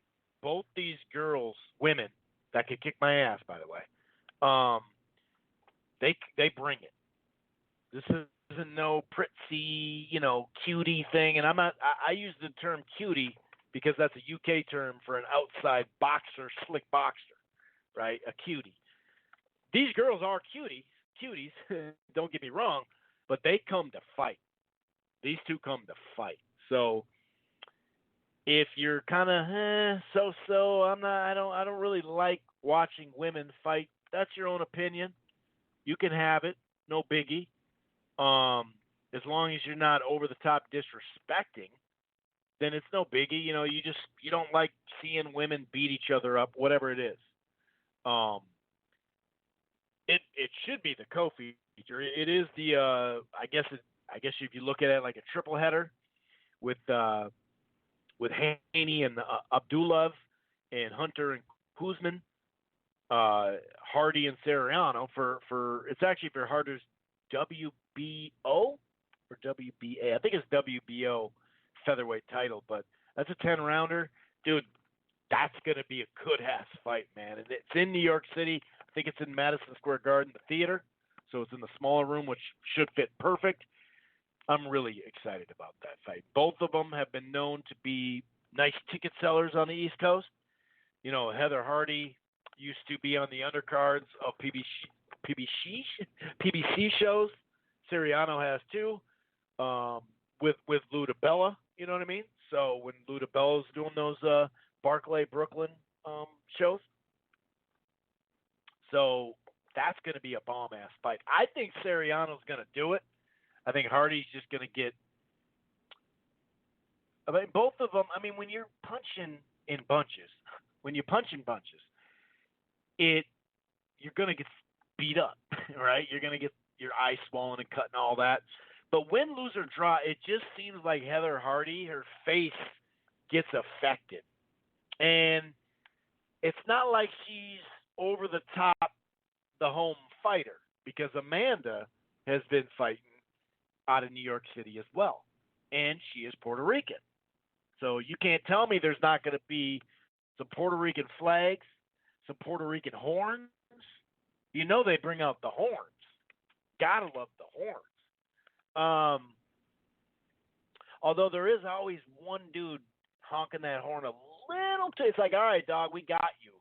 D: Both these girls, women that could kick my ass, by the way, they bring it. This isn't no pritsy, cutie thing, and I use the term cutie because that's a UK term for an outside boxer, slick boxer, right? A cutie. These girls are cuties, don't get me wrong, but they come to fight. These two come to fight. So if you're kind of so-so, I don't really like watching women fight. That's your own opinion. You can have it, no biggie. As long as you're not over the top disrespecting, then it's no biggie. You don't like seeing women beat each other up, whatever it is. It should be the co-feature. It is the I guess if you look at it like a triple header, with Haney and Abdullah and Hunter and Kuzman, Hardy and Serrano for it's actually for Harder's WBO or WBA. I think it's WBO featherweight title, but that's a 10-rounder. Dude, that's going to be a good-ass fight, man. And it's in New York City. I think it's in Madison Square Garden, the theater. So it's in the smaller room, which should fit perfect. I'm really excited about that fight. Both of them have been known to be nice ticket sellers on the East Coast. You know, Heather Hardy used to be on the undercards of PBC shows. Serrano has too, with Luda Bella. You know what I mean? So when Luda Bella's doing those Barclay Brooklyn shows, so that's going to be a bomb-ass fight. I think Serrano's going to do it. I think Hardy's just going to get. I mean, both of them. I mean, when you're punching in bunches, you're going to get beat up, right? You're going to get your eyes swollen and cut and all that. But win, lose, or draw, it just seems like Heather Hardy, her face gets affected. And it's not like she's over the top, the home fighter, because Amanda has been fighting out of New York City as well. And she is Puerto Rican. So you can't tell me there's not going to be some Puerto Rican flags, some Puerto Rican horns. You know they bring out the horns. Gotta love the horns. Although there is always one dude honking that horn a little too. It's like, all right, dog, we got you.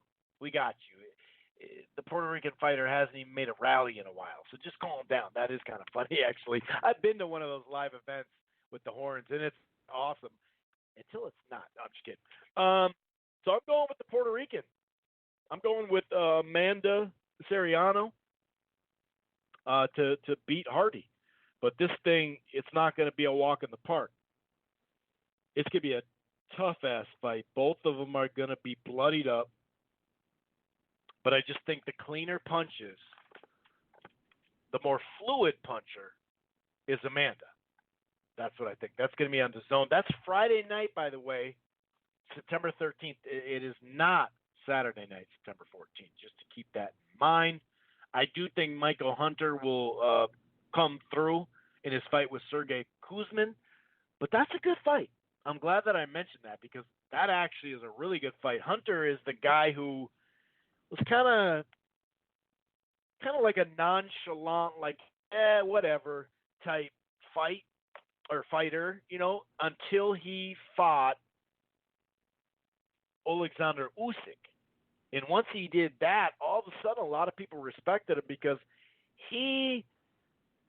D: The Puerto Rican fighter hasn't even made a rally in a while, so just calm down. That is kind of funny, actually. I've been to one of those live events with the horns, and it's awesome until it's not. No, I'm just kidding. So I'm going with the Puerto Rican. I'm going with Amanda Serrano to beat Hardy. But this thing, it's not going to be a walk in the park. It's going to be a tough-ass fight. Both of them are going to be bloodied up. But I just think the cleaner punches, the more fluid puncher is Amanda. That's what I think. That's going to be on the Zone. That's Friday night, by the way, September 13th. It is not Saturday night, September 14th, just to keep that in mind. I do think Michael Hunter will come through in his fight with Sergey Kuzmin, but that's a good fight. I'm glad that I mentioned that because that actually is a really good fight. Hunter is the guy who was kind of like a nonchalant, like, whatever type fighter, until he fought Alexander Usyk. And once he did that, all of a sudden a lot of people respected him because he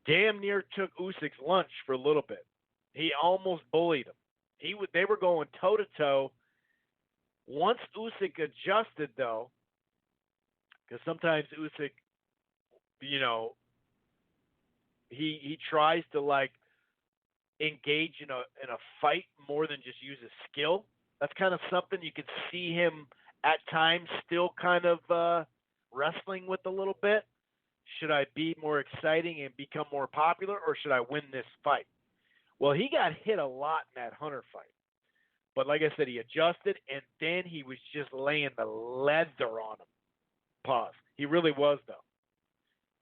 D: damn near took Usyk's lunch for a little bit. He almost bullied him. They were going toe-to-toe. Once Usyk adjusted, though, because sometimes Usyk, he tries to like engage in a fight more than just use his skill. That's kind of something you can see him at times still kind of wrestling with a little bit. Should I be more exciting and become more popular, or should I win this fight? Well, he got hit a lot in that Hunter fight. But like I said, he adjusted, and then he was just laying the leather on him. Pause. He really was, though.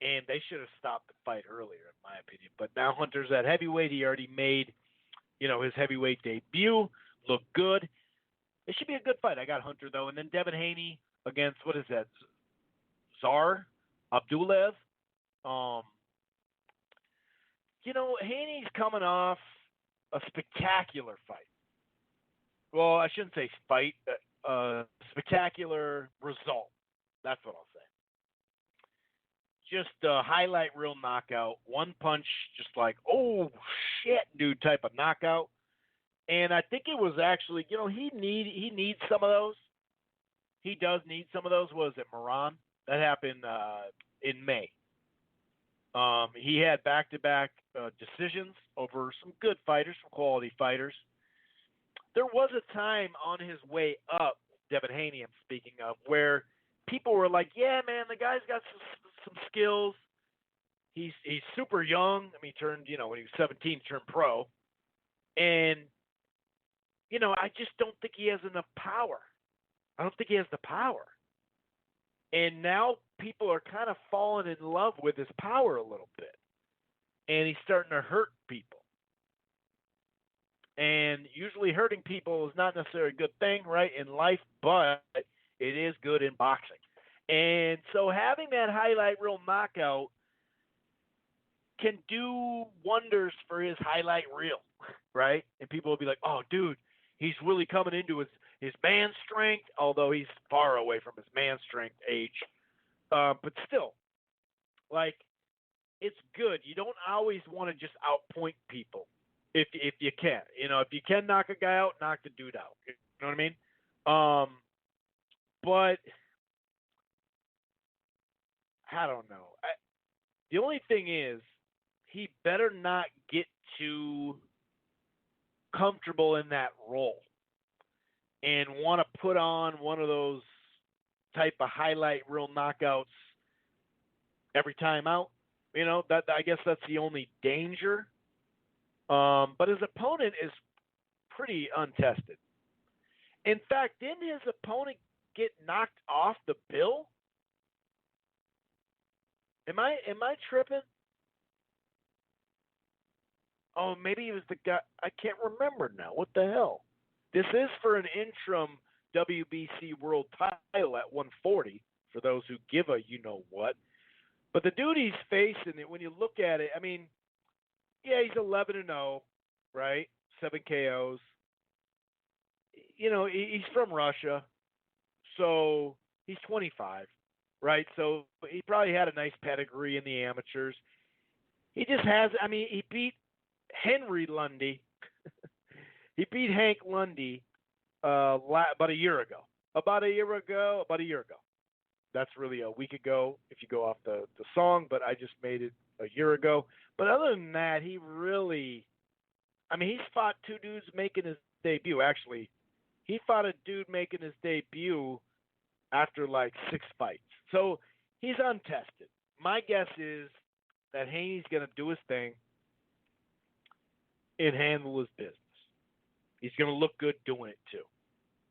D: And they should have stopped the fight earlier, in my opinion. But now Hunter's at heavyweight. He already made, his heavyweight debut. Looked good. It should be a good fight. I got Hunter, though. And then Devin Haney against, what is that, Tsar Abdullah. Haney's coming off a spectacular fight. Well, I shouldn't say fight. Spectacular result. That's what I'll say. Just a highlight reel knockout. One punch, just like, oh, shit, dude type of knockout. And I think it was actually, he needs some of those. He does need some of those. Was it Moran? That happened in May. He had back-to-back decisions over some good fighters, some quality fighters. There was a time on his way up, Devin Haney I'm speaking of, where people were like, yeah, man, the guy's got some skills. He's super young. I mean, he turned, when he was 17, turned pro. And I just don't think he has enough power. I don't think he has the power. And now people are kind of falling in love with his power a little bit. And he's starting to hurt people. And usually hurting people is not necessarily a good thing, right, in life, but it is good in boxing. And so having that highlight reel knockout can do wonders for his highlight reel, right? And people will be like, oh, dude, he's really coming into his man strength, although he's far away from his man strength age. But still, like, it's good. You don't always want to just outpoint people if you can. If you can knock a guy out, knock the dude out. You know what I mean? But I don't know. The only thing is, he better not get too comfortable in that role and want to put on one of those type of highlight reel knockouts every time out. That I guess that's the only danger. But his opponent is pretty untested. In fact, didn't his opponent get knocked off the bill? Am I tripping? Oh, maybe he was the guy. I can't remember now. What the hell? This is for an interim WBC world title at 140, for those who give a you-know-what. But the dude he's facing, when you look at it, I mean, yeah, he's 11-0, right? 7 KOs. He's from Russia, so he's 25, right? So he probably had a nice pedigree in the amateurs. He just has, he beat Henry Lundy. He beat Hank Lundy about a year ago. About a year ago. That's really a week ago if you go off the song, but I just made it a year ago. But other than that, he really, he's fought two dudes making his debut. Actually, he fought a dude making his debut after like 6 fights. So he's untested. My guess is that Haney's going to do his thing and handle his business. He's going to look good doing it too.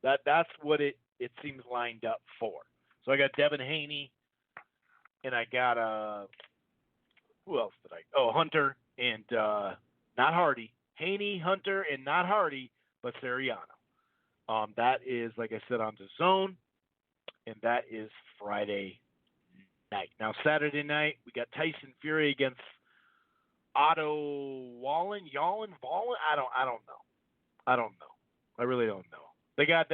D: That's what it seems lined up for. So I got Devin Haney, and I got who else did I? Oh, Hunter and not Hardy. Haney, Hunter, and not Hardy, but Serrano. That is, like I said, on the Zone, and that is Friday night. Now Saturday night we got Tyson Fury against Otto Wallen. I don't know. I really don't know. They got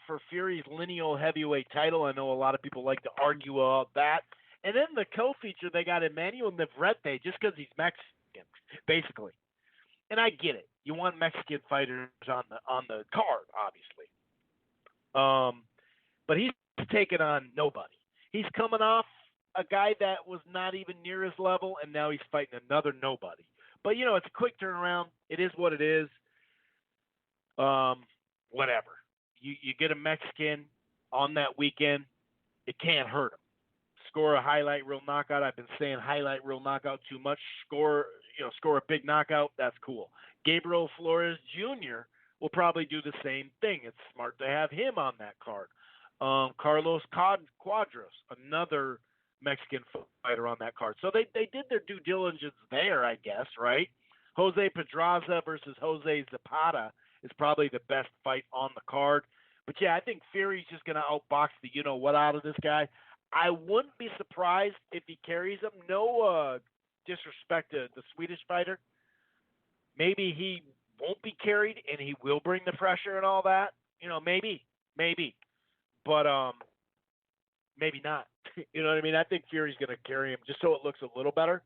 D: for Fury's lineal heavyweight title. I know a lot of people like to argue about that. And then the co-feature, they got Emmanuel Navarrete just because he's Mexican, basically. And I get it. You want Mexican fighters on the card, obviously. But he's taking on nobody. He's coming off a guy that was not even near his level, and now he's fighting another nobody. But it's a quick turnaround. It is what it is. Whatever. You get a Mexican on that weekend, it can't hurt him. Score a highlight reel knockout. I've been saying highlight reel knockout too much. Score a big knockout. That's cool. Gabriel Flores Jr. will probably do the same thing. It's smart to have him on that card. Carlos Cuadras, another Mexican fighter on that card. So they did their due diligence there, I guess, right? Jose Pedraza versus Jose Zapata is probably the best fight on the card. But, yeah, I think Fury's just going to outbox the you-know-what out of this guy. I wouldn't be surprised if he carries him. No disrespect to the Swedish fighter. Maybe he won't be carried and he will bring the pressure and all that. Maybe. But maybe not. You know what I mean? I think Fury's going to carry him just so it looks a little better.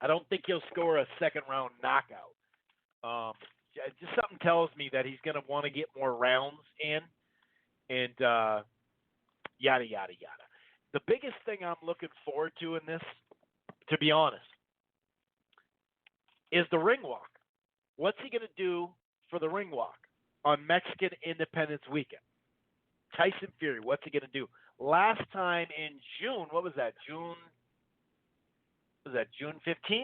D: I don't think he'll score a second-round knockout. Just something tells me that he's going to want to get more rounds in and yada, yada, yada. The biggest thing I'm looking forward to in this, to be honest, is the ring walk. What's he going to do for the ring walk on Mexican Independence Weekend? Tyson Fury, what's he going to do? Last time in June, what was that? June 15th?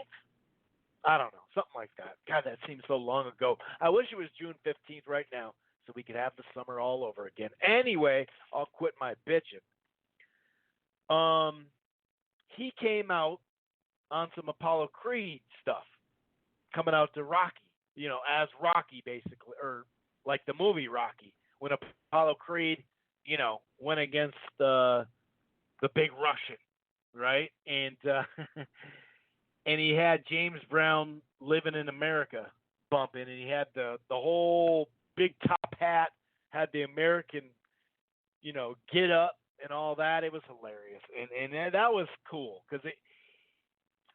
D: I don't know, something like that. God, that seems so long ago. I wish it was June 15th right now so we could have the summer all over again. Anyway, I'll quit my bitching. He came out on some Apollo Creed stuff, coming out to Rocky, as Rocky basically, or like the movie Rocky, when Apollo Creed, went against the big Russian, right? And and he had James Brown Living in America bumping, and he had the whole big top hat, had the American, get up and all that. It was hilarious, and that was cool because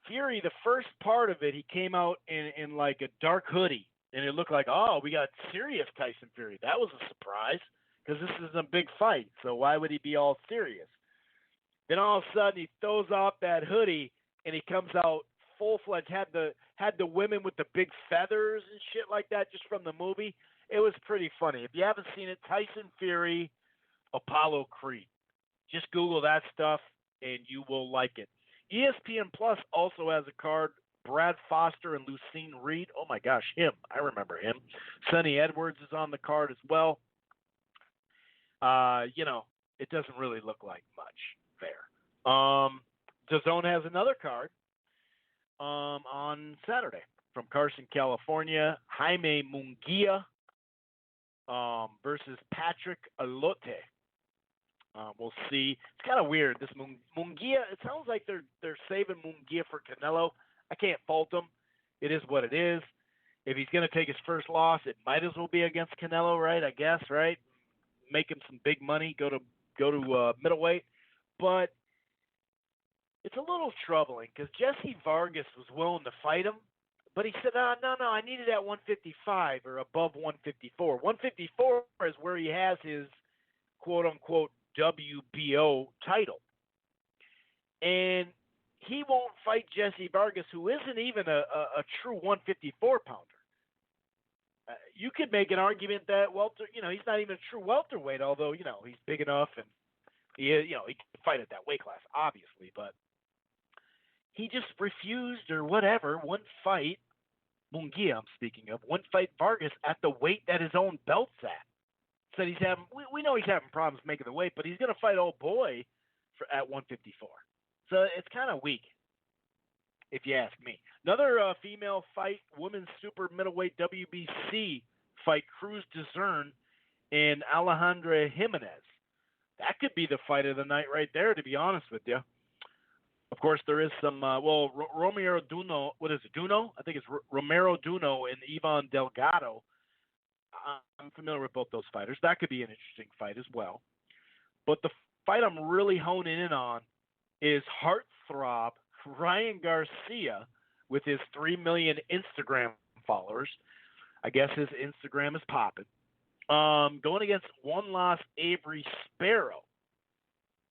D: Fury, the first part of it, he came out in like a dark hoodie, and it looked like, oh, we got serious Tyson Fury. That was a surprise because this is a big fight, so why would he be all serious? Then all of a sudden he throws off that hoodie and he comes out full-fledged, had the women with the big feathers and shit like that just from the movie. It was pretty funny. If you haven't seen it, Tyson Fury, Apollo Creed. Just Google that stuff and you will like it. ESPN Plus also has a card, Brad Foster and Lucine Reed. Oh my gosh, him. I remember him. Sonny Edwards is on the card as well. It doesn't really look like much there. DAZN has another card on Saturday from Carson, California. Jaime Munguia versus Patrick Alote. We'll see. It's kind of weird. This Munguia, it sounds like they're saving Munguia for Canelo. I can't fault him. It is what it is. If he's going to take his first loss, it might as well be against Canelo, right? I guess, right? Make him some big money. Go to middleweight, but it's a little troubling because Jesse Vargas was willing to fight him, but he said, no, I need it at 155 or above 154. 154 is where he has his quote-unquote WBO title. And he won't fight Jesse Vargas, who isn't even a true 154-pounder. You could make an argument that he's not even a true welterweight, although, he's big enough and he can fight at that weight class, obviously, but he just refused or whatever, wouldn't fight Munguia, I'm speaking of, wouldn't fight Vargas at the weight that his own belt's at. Said he's having, we know he's having problems making the weight, but he's going to fight old boy at 154. So it's kind of weak, if you ask me. Another female fight, women's super middleweight WBC fight, Cruz Dezern and Alejandra Jimenez. That could be the fight of the night right there, to be honest with you. Of course, there is some, Romero Duno, what is it, Duno? I think it's Romero Duno and Ivan Delgado. I'm familiar with both those fighters. That could be an interesting fight as well. But the fight I'm really honing in on is heartthrob Ryan Garcia with his 3 million Instagram followers. I guess his Instagram is popping. Going against one-loss Avery Sparrow.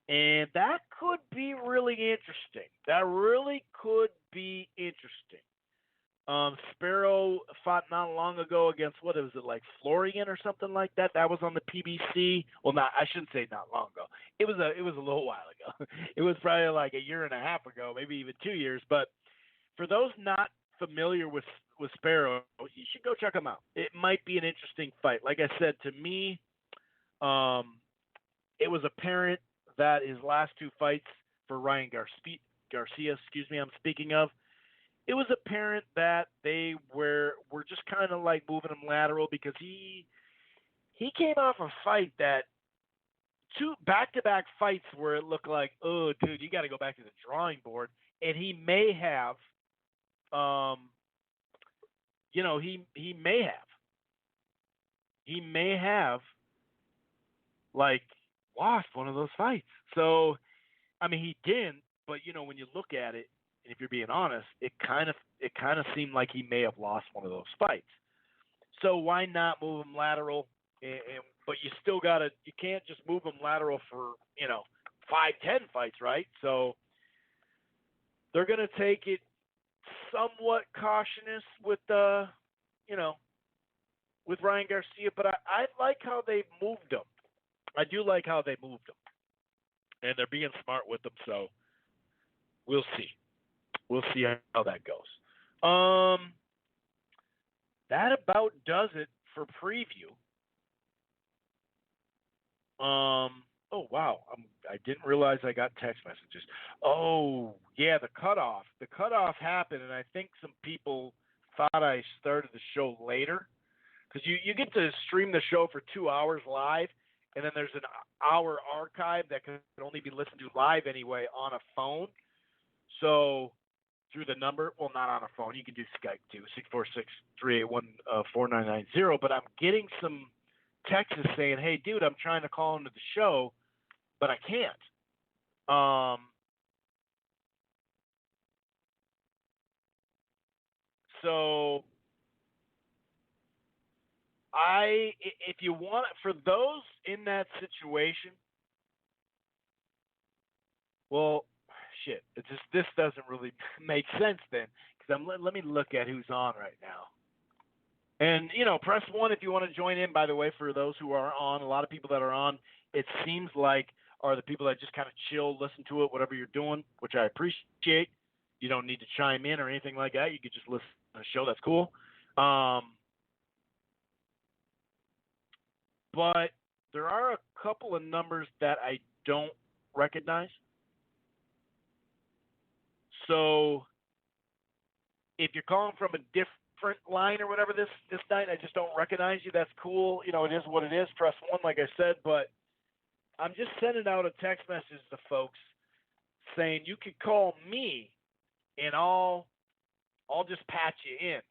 D: And that could be really interesting. That really could be interesting. Sparrow fought not long ago against, what was it, like Florian or something like that? That was on the PBC. Well, I shouldn't say not long ago. It was a little while ago. It was probably like a year and a half ago, maybe even 2 years. But for those not familiar with Sparrow, you should go check him out. It might be an interesting fight. Like I said, to me, it was apparent that his last two fights for Ryan Garcia, I'm speaking of, it was apparent that they were just kind of like moving him lateral because he came off a fight that two back-to-back fights where it looked like, oh, dude, you got to go back to the drawing board. And he may have, he may have like lost one of those fights. So, I mean, he didn't, but when you look at it, and if you're being honest, it kind of seemed like he may have lost one of those fights. So why not move him lateral? But you still you can't just move him lateral for 5-10 fights, right? So they're gonna take it somewhat cautious with with Ryan Garcia, but I like how they moved him. I do like how they moved him, and they're being smart with him. So we'll see. We'll see how that goes. That about does it for preview. Oh wow, I didn't realize I got text messages. Oh yeah, the cutoff. The cutoff happened, and I think some people thought I started the show later because you get to stream the show for 2 hours live, and then there's an hour archive that can only be listened to live anyway on a phone. So through the number, well, not on a phone. You can do Skype too, 646-381-4990. But I'm getting some texts saying, "Hey, dude, I'm trying to call into the show, but I can't." So if you want, for those in that situation, well, shit, this doesn't really make sense then, because let me look at who's on right now. And, press 1 if you want to join in, by the way, for those who are on. A lot of people that are on, it seems like, are the people that just kind of chill, listen to it, whatever you're doing, which I appreciate. You don't need to chime in or anything like that. You could just listen to the show. That's cool. But there are a couple of numbers that I don't recognize. So if you're calling from a different line or whatever this night, I just don't recognize you. That's cool. It is what it is. Press 1, like I said. But I'm just sending out a text message to folks saying you could call me and I'll just patch you in.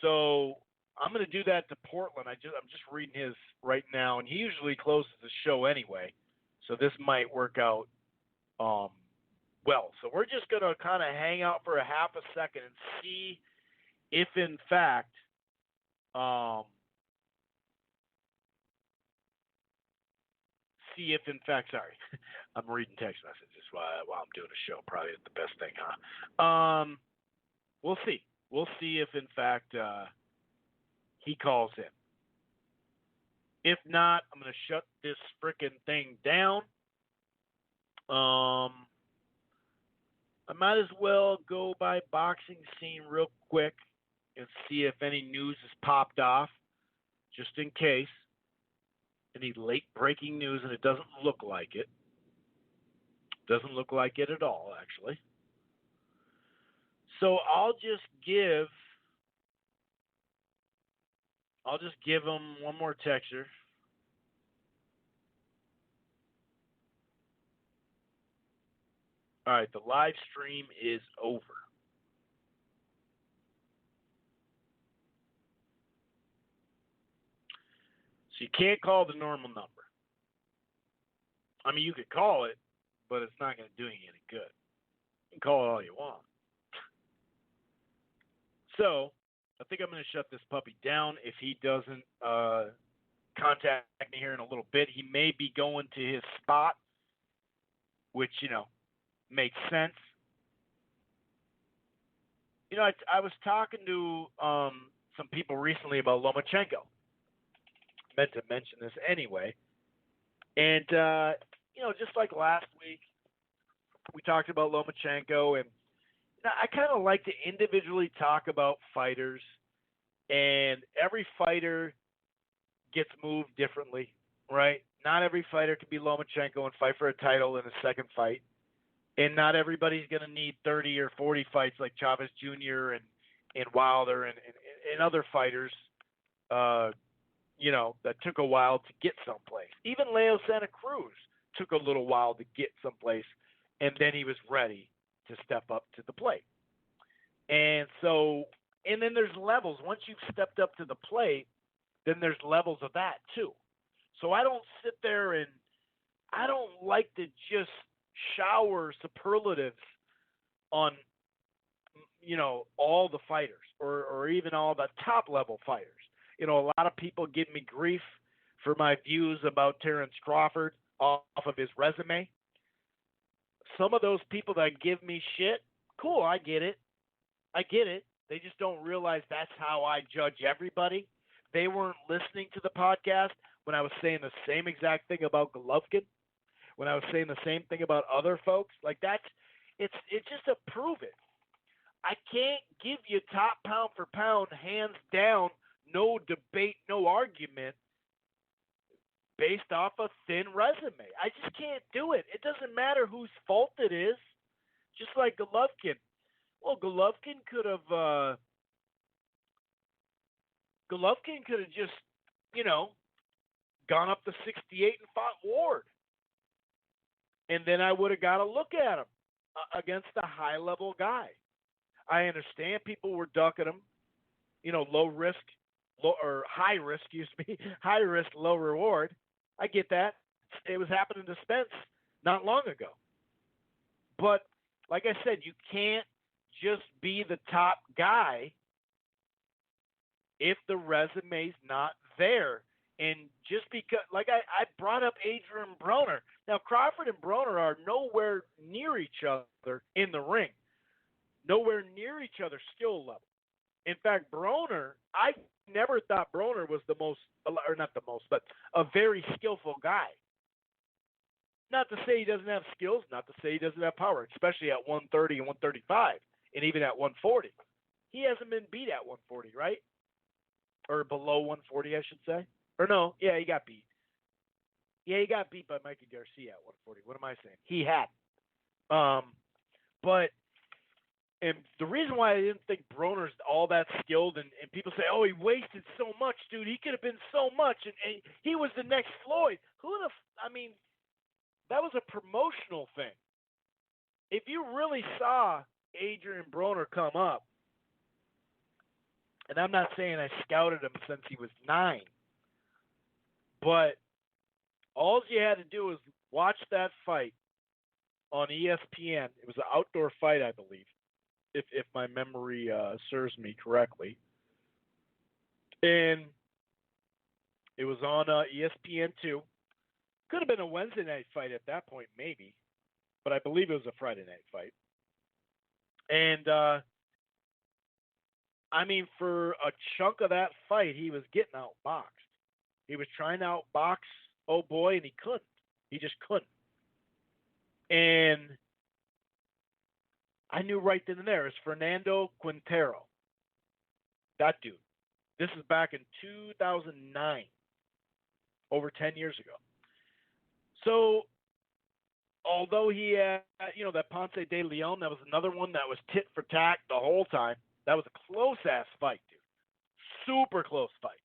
D: So I'm going to do that to Portland. I'm just reading his right now, and he usually closes the show anyway. So this might work out well. So we're just going to kind of hang out for a half a second and see if in fact sorry, I'm reading text messages while I'm doing a show. Probably the best thing, huh? We'll see. We'll see if in fact he calls in. If not, I'm going to shut this frickin' thing down. I might as well go by boxing scene real quick and see if any news has popped off, just in case. Any late breaking news, and it doesn't look like it. Doesn't look like it at all, actually. So I'll just give him one more texture. All right, the live stream is over. So you can't call the normal number. I mean, you could call it, but it's not going to do you any good. You can call it all you want. So I think I'm going to shut this puppy down if he doesn't contact me here in a little bit. He may be going to his spot, which, makes sense. I was talking to some people recently about Lomachenko. Meant to mention this anyway. And, just like last week, we talked about Lomachenko, and I kind of like to individually talk about fighters, and every fighter gets moved differently, right? Not every fighter can be Lomachenko and fight for a title in a second fight. And not everybody's going to need 30 or 40 fights like Chavez Jr. and Wilder and other fighters, that took a while to get someplace. Even Leo Santa Cruz took a little while to get someplace, and then he was ready to step up to the plate. And then there's levels. Once you've stepped up to the plate, then there's levels of that too. So I don't sit there and I don't like to just shower superlatives on, all the fighters or even all the top level fighters. A lot of people give me grief for my views about Terrence Crawford off of his resume. Some of those people that give me shit, cool, I get it. They just don't realize that's how I judge everybody. They weren't listening to the podcast when I was saying the same exact thing about Golovkin, when I was saying the same thing about other folks. Like it's just to prove it. I can't give you top pound for pound, hands down, no debate, no argument, based off a thin resume. I just can't do it. It doesn't matter whose fault it is. Just like Golovkin. Well, Golovkin could have just, gone up to 68 and fought Ward. And then I would have got a look at him against a high-level guy. I understand people were ducking him, low risk, or high risk, high risk, low reward. I get that. It was happening to Spence not long ago. But like I said, you can't just be the top guy if the resume's not there. And just because, like I brought up Adrian Broner. Now, Crawford and Broner are nowhere near each other in the ring. Nowhere near each other's skill level. In fact, Broner, I never thought Broner was the most, or not the most, but a very skillful guy. Not to say he doesn't have skills, not to say he doesn't have power, especially at 130 and 135, and even at 140. He hasn't been beat at 140, right? Or below 140, I should say. Or no, yeah, he got beat. Yeah, he got beat by Mikey Garcia at 140. What am I saying? He had. And the reason why I didn't think Broner's all that skilled, and people say, oh, he wasted so much, dude. He could have been so much, and he was the next Floyd. That was a promotional thing. If you really saw Adrian Broner come up, and I'm not saying I scouted him since he was 9, but all you had to do was watch that fight on ESPN. It was an outdoor fight, I believe, if my memory serves me correctly. And it was on ESPN2. Could have been a Wednesday night fight at that point, maybe. But I believe it was a Friday night fight. And, for a chunk of that fight, he was getting outboxed. He was trying to outbox, oh boy, and he couldn't. He just couldn't. And I knew right then and there, it's Fernando Quintero. That dude. This is back in 2009, over 10 years ago. So, although he had, that Ponce de Leon, that was another one that was tit for tat the whole time. That was a close-ass fight, dude. Super close fight.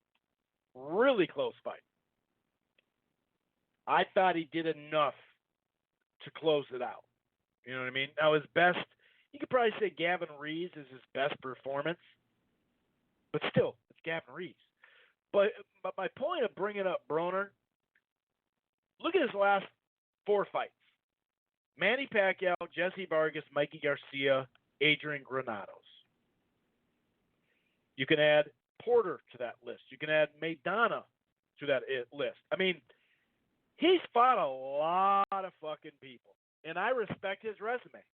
D: Really close fight. I thought he did enough to close it out. You know what I mean? Now, his best, you could probably say Gavin Reeves is his best performance. But still, it's Gavin Reeves. But my point of bringing up Broner, look at his last 4 fights. Manny Pacquiao, Jesse Vargas, Mikey Garcia, Adrian Granados. You can add Porter to that list. You can add Maidana to that list. He's fought a lot of fucking people. And I respect his resume.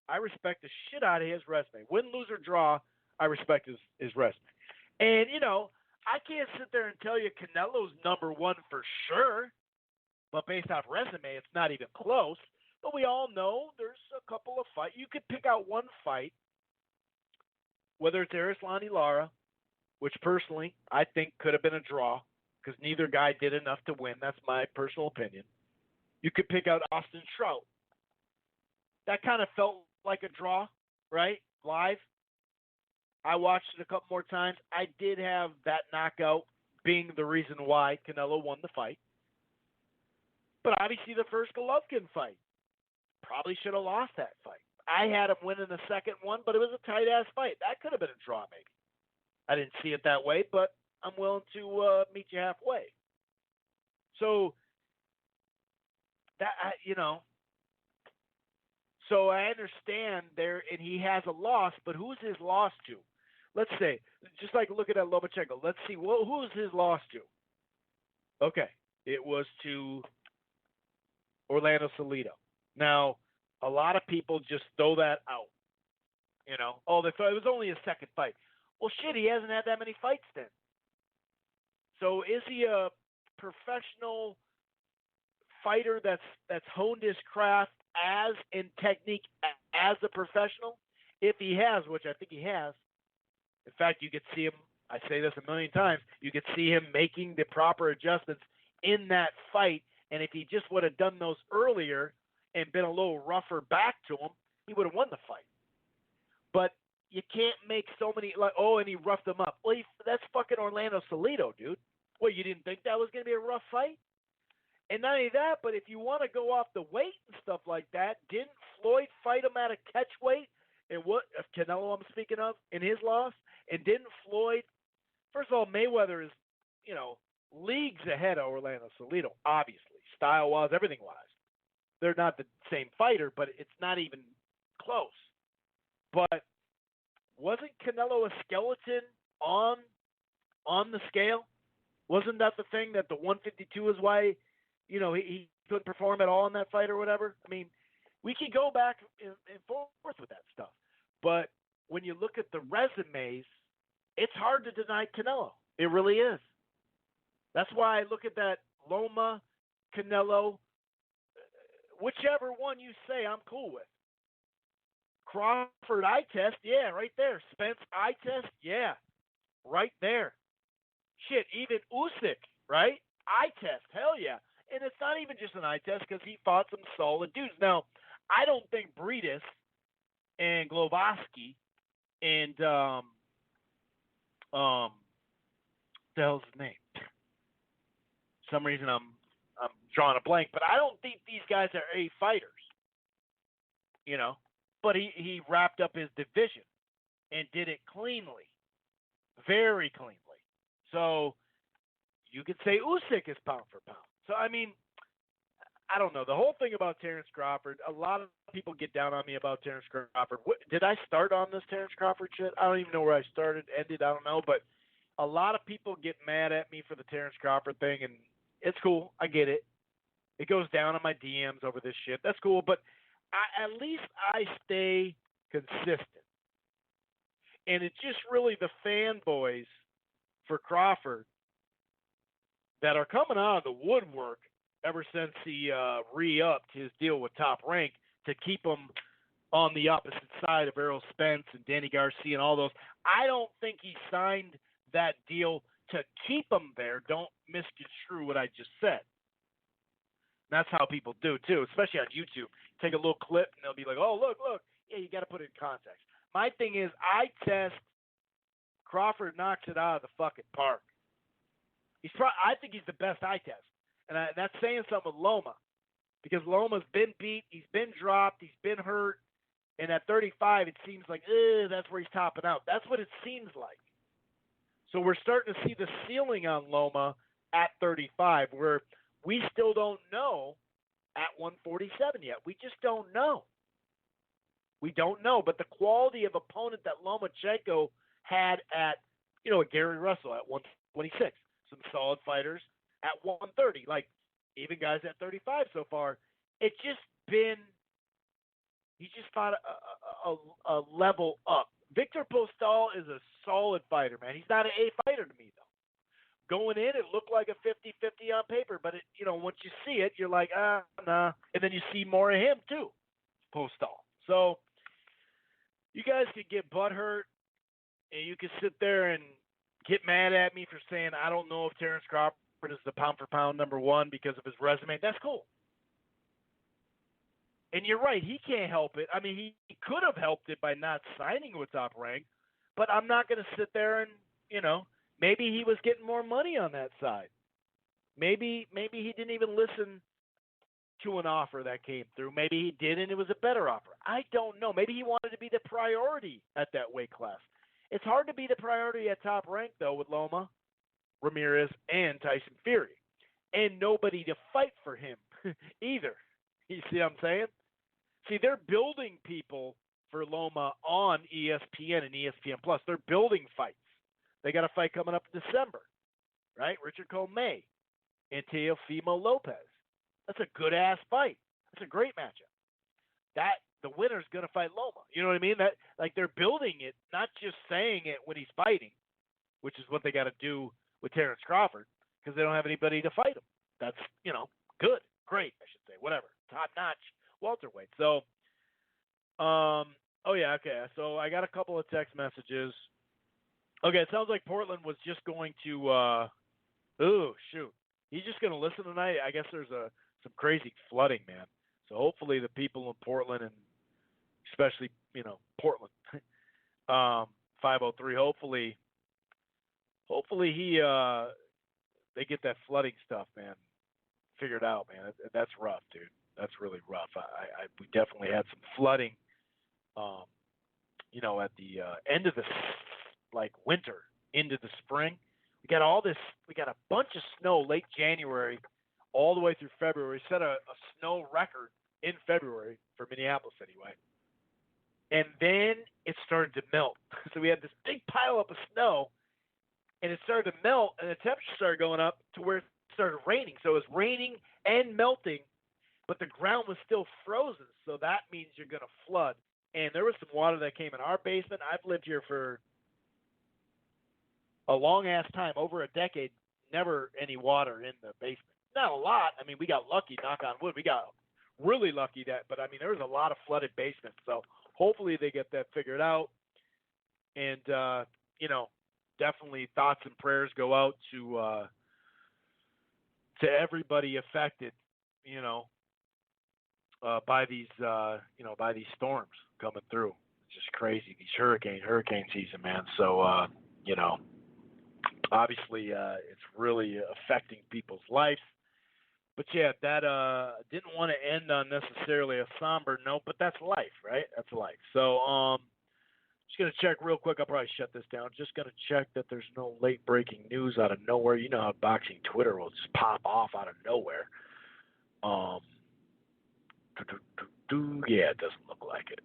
D: I respect the shit out of his resume. Win, lose, or draw, I respect his resume. And, I can't sit there and tell you Canelo's number 1 for sure. But based off resume, it's not even close. But we all know there's a couple of fights. You could pick out one fight, whether it's Erislandy Lara, which personally I think could have been a draw because neither guy did enough to win. That's my personal opinion. You could pick out Austin Trout. That kind of felt like a draw, right? Live. I watched it a couple more times. I did have that knockout being the reason why Canelo won the fight. But obviously the first Golovkin fight, probably should have lost that fight. I had him winning the second one, but it was a tight-ass fight. That could have been a draw, maybe. I didn't see it that way, but I'm willing to meet you halfway. So, so I understand there, and he has a loss, but who's his loss to? Let's say, just like look at that Lomachenko. Let's see, who's his loss to? Okay, it was to Orlando Salido. Now, a lot of people just throw that out. It was only his second fight. Well, shit, he hasn't had that many fights then. So is he a professional fighter that's honed his craft as in technique as a professional? if he has, which I think he has. In fact, you could see him. I say this a million times. You could see him making the proper adjustments in that fight, and if he just would have done those earlier and been a little rougher back to him, he would have won the fight. But you can't make so many and he roughed him up. Well, that's fucking Orlando Salido, dude. Well, you didn't think that was going to be a rough fight? And not only that, but if you want to go off the weight and stuff like that, didn't Floyd fight him at a catch weight? And what Canelo I'm speaking of in his loss? And didn't Floyd? First of all, Mayweather is, leagues ahead of Orlando Salido, obviously, style-wise, everything-wise. They're not the same fighter, but it's not even close. But wasn't Canelo a skeleton on the scale? Wasn't that the thing that the 152 is why, he couldn't perform at all in that fight or whatever? I mean, we can go back and forth with that stuff. But when you look at the resumes, it's hard to deny Canelo. It really is. That's why I look at that Loma, Canelo, whichever one you say, I'm cool with. Crawford eye test, yeah, right there. Spence eye test, yeah, right there. Shit, even Usyk, right? Eye test, hell yeah. And it's not even just an eye test because he fought some solid dudes. Now, I don't think Breedis and Glowacki and the hell's his name? For some reason I'm drawing a blank, but I don't think these guys are A fighters. But he wrapped up his division and did it cleanly. Very cleanly. So you could say Usyk is pound for pound. So, I mean, I don't know. The whole thing about Terrence Crawford, a lot of people get down on me about Terrence Crawford. Did I start on this Terrence Crawford shit? I don't even know where I started, ended, I don't know. But a lot of people get mad at me for the Terrence Crawford thing, and it's cool. I get it. It goes down on my DMs over this shit. That's cool. But at least I stay consistent. And it's just really the fanboys for Crawford that are coming out of the woodwork ever since he re-upped his deal with Top Rank to keep him on the opposite side of Errol Spence and Danny Garcia and all those. I don't think he signed that deal to keep him there. Don't misconstrue what I just said. That's how people do, too, especially on YouTube. Take a little clip, and they'll be like, oh, look. Yeah, you got to put it in context. My thing is, eye test, Crawford knocks it out of the fucking park. I think he's the best eye test. And that's saying something with Loma. Because Loma's been beat, he's been dropped, he's been hurt. And at 35, it seems like, that's where he's topping out. That's what it seems like. So we're starting to see the ceiling on Loma at 35, where we still don't know at 147 yet. We just don't know. We don't know. But the quality of opponent that Lomachenko had at, Gary Russell at 126. Some solid fighters at 130. Like, even guys at 35 so far. It's just been, he just fought a level up. Victor Postal is a solid fighter, man. He's not an A fighter to me, though. Going in, it looked like a 50-50 on paper, but once you see it, you're like, nah. And then you see more of him too, Postal. So you guys could get butthurt, and you can sit there and get mad at me for saying I don't know if Terrence Crawford is the pound for pound number one because of his resume. That's cool. And you're right, he can't help it. I mean, he could have helped it by not signing with Top Rank, but I'm not going to sit there and, maybe he was getting more money on that side. Maybe he didn't even listen to an offer that came through. Maybe he did and it was a better offer. I don't know. Maybe he wanted to be the priority at that weight class. It's hard to be the priority at Top Rank, though, with Loma, Ramirez, and Tyson Fury. And nobody to fight for him either. You see what I'm saying? See, they're building people for Loma on ESPN and ESPN Plus. They're building fights. They got a fight coming up in December, right? Richard Commey and Teofimo Lopez. That's a good-ass fight. That's a great matchup. The winner's going to fight Loma. You know what I mean? That, like, they're building it, not just saying it when he's fighting, which is what they got to do with Terrence Crawford, because they don't have anybody to fight him. That's, good, great, I should say, whatever, top-notch welterweight. So, I Okay. So I got a couple of text messages. Okay, it sounds like Portland was just going to. He's just going to listen tonight. I guess there's some crazy flooding, man. So hopefully the people in Portland, and especially Portland, 503. Hopefully they get that flooding stuff, man, figured out, man. That's rough, dude. That's really rough. We definitely had some flooding, at the end of the winter into the spring. We got a bunch of snow late January all the way through February. We set a snow record in February for Minneapolis anyway. And then it started to melt. So we had this big pile up of snow, and it started to melt, and the temperature started going up to where it started raining. So it was raining and melting, but the ground was still frozen. So that means you're going to flood. And there was some water that came in our basement. I've lived here for a long-ass time, over a decade, never any water in the basement. Not a lot. I mean, we got lucky, knock on wood. We got really lucky there was a lot of flooded basements. So hopefully they get that figured out. And, definitely thoughts and prayers go out to everybody affected, by these storms coming through. It's just crazy. These hurricane season, man. So, obviously it's really affecting people's lives. But yeah, that didn't want to end on necessarily a somber note, but that's life, right? That's life. So just going to check real quick. I'll probably shut this down. Just going to check that there's no late breaking news out of nowhere. You know how boxing Twitter will just pop off out of nowhere. Yeah, it doesn't look like it.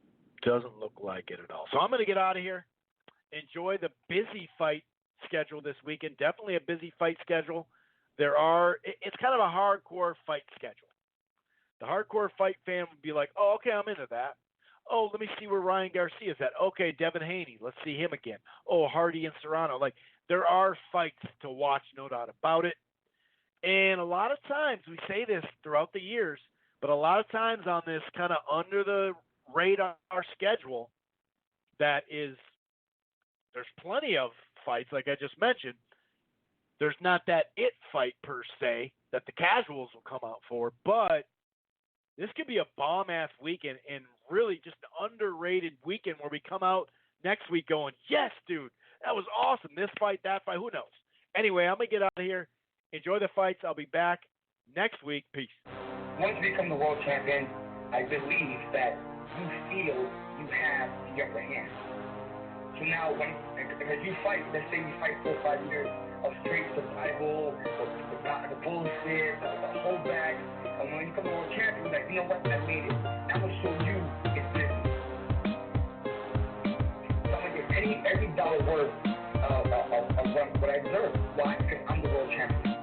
D: Doesn't look like it at all. So I'm going to get out of here. Enjoy the busy fight schedule this weekend. Definitely a busy fight schedule. It's kind of a hardcore fight schedule. The hardcore fight fan would be like, oh, okay, I'm into that. Oh, let me see where Ryan Garcia is at. Okay, Devin Haney, let's see him again. Oh, Hardy and Serrano. There are fights to watch, no doubt about it. And a lot of times, we say this throughout the years, but a lot of times on this kind of under the radar schedule, there's plenty of fights, like I just mentioned. There's not that it fight per se that the casuals will come out for, but this could be a bomb-ass weekend and really just an underrated weekend where we come out next week going, yes, dude, that was awesome. This fight, that fight, who knows? Anyway, I'm going to get out of here. Enjoy the fights. I'll be back next week. Peace.
E: Once you become the world champion, I believe that you feel you have the upper hand. So now, as you fight, let's say you fight 4 or 5 years of straight survival, the bullshit, the holdback, and when you become the world champion, you're like, you know what, I made it. Now I'm going to show you it's different. So I'm going to get every dollar worth of what I deserve. Why? Because I'm the world champion.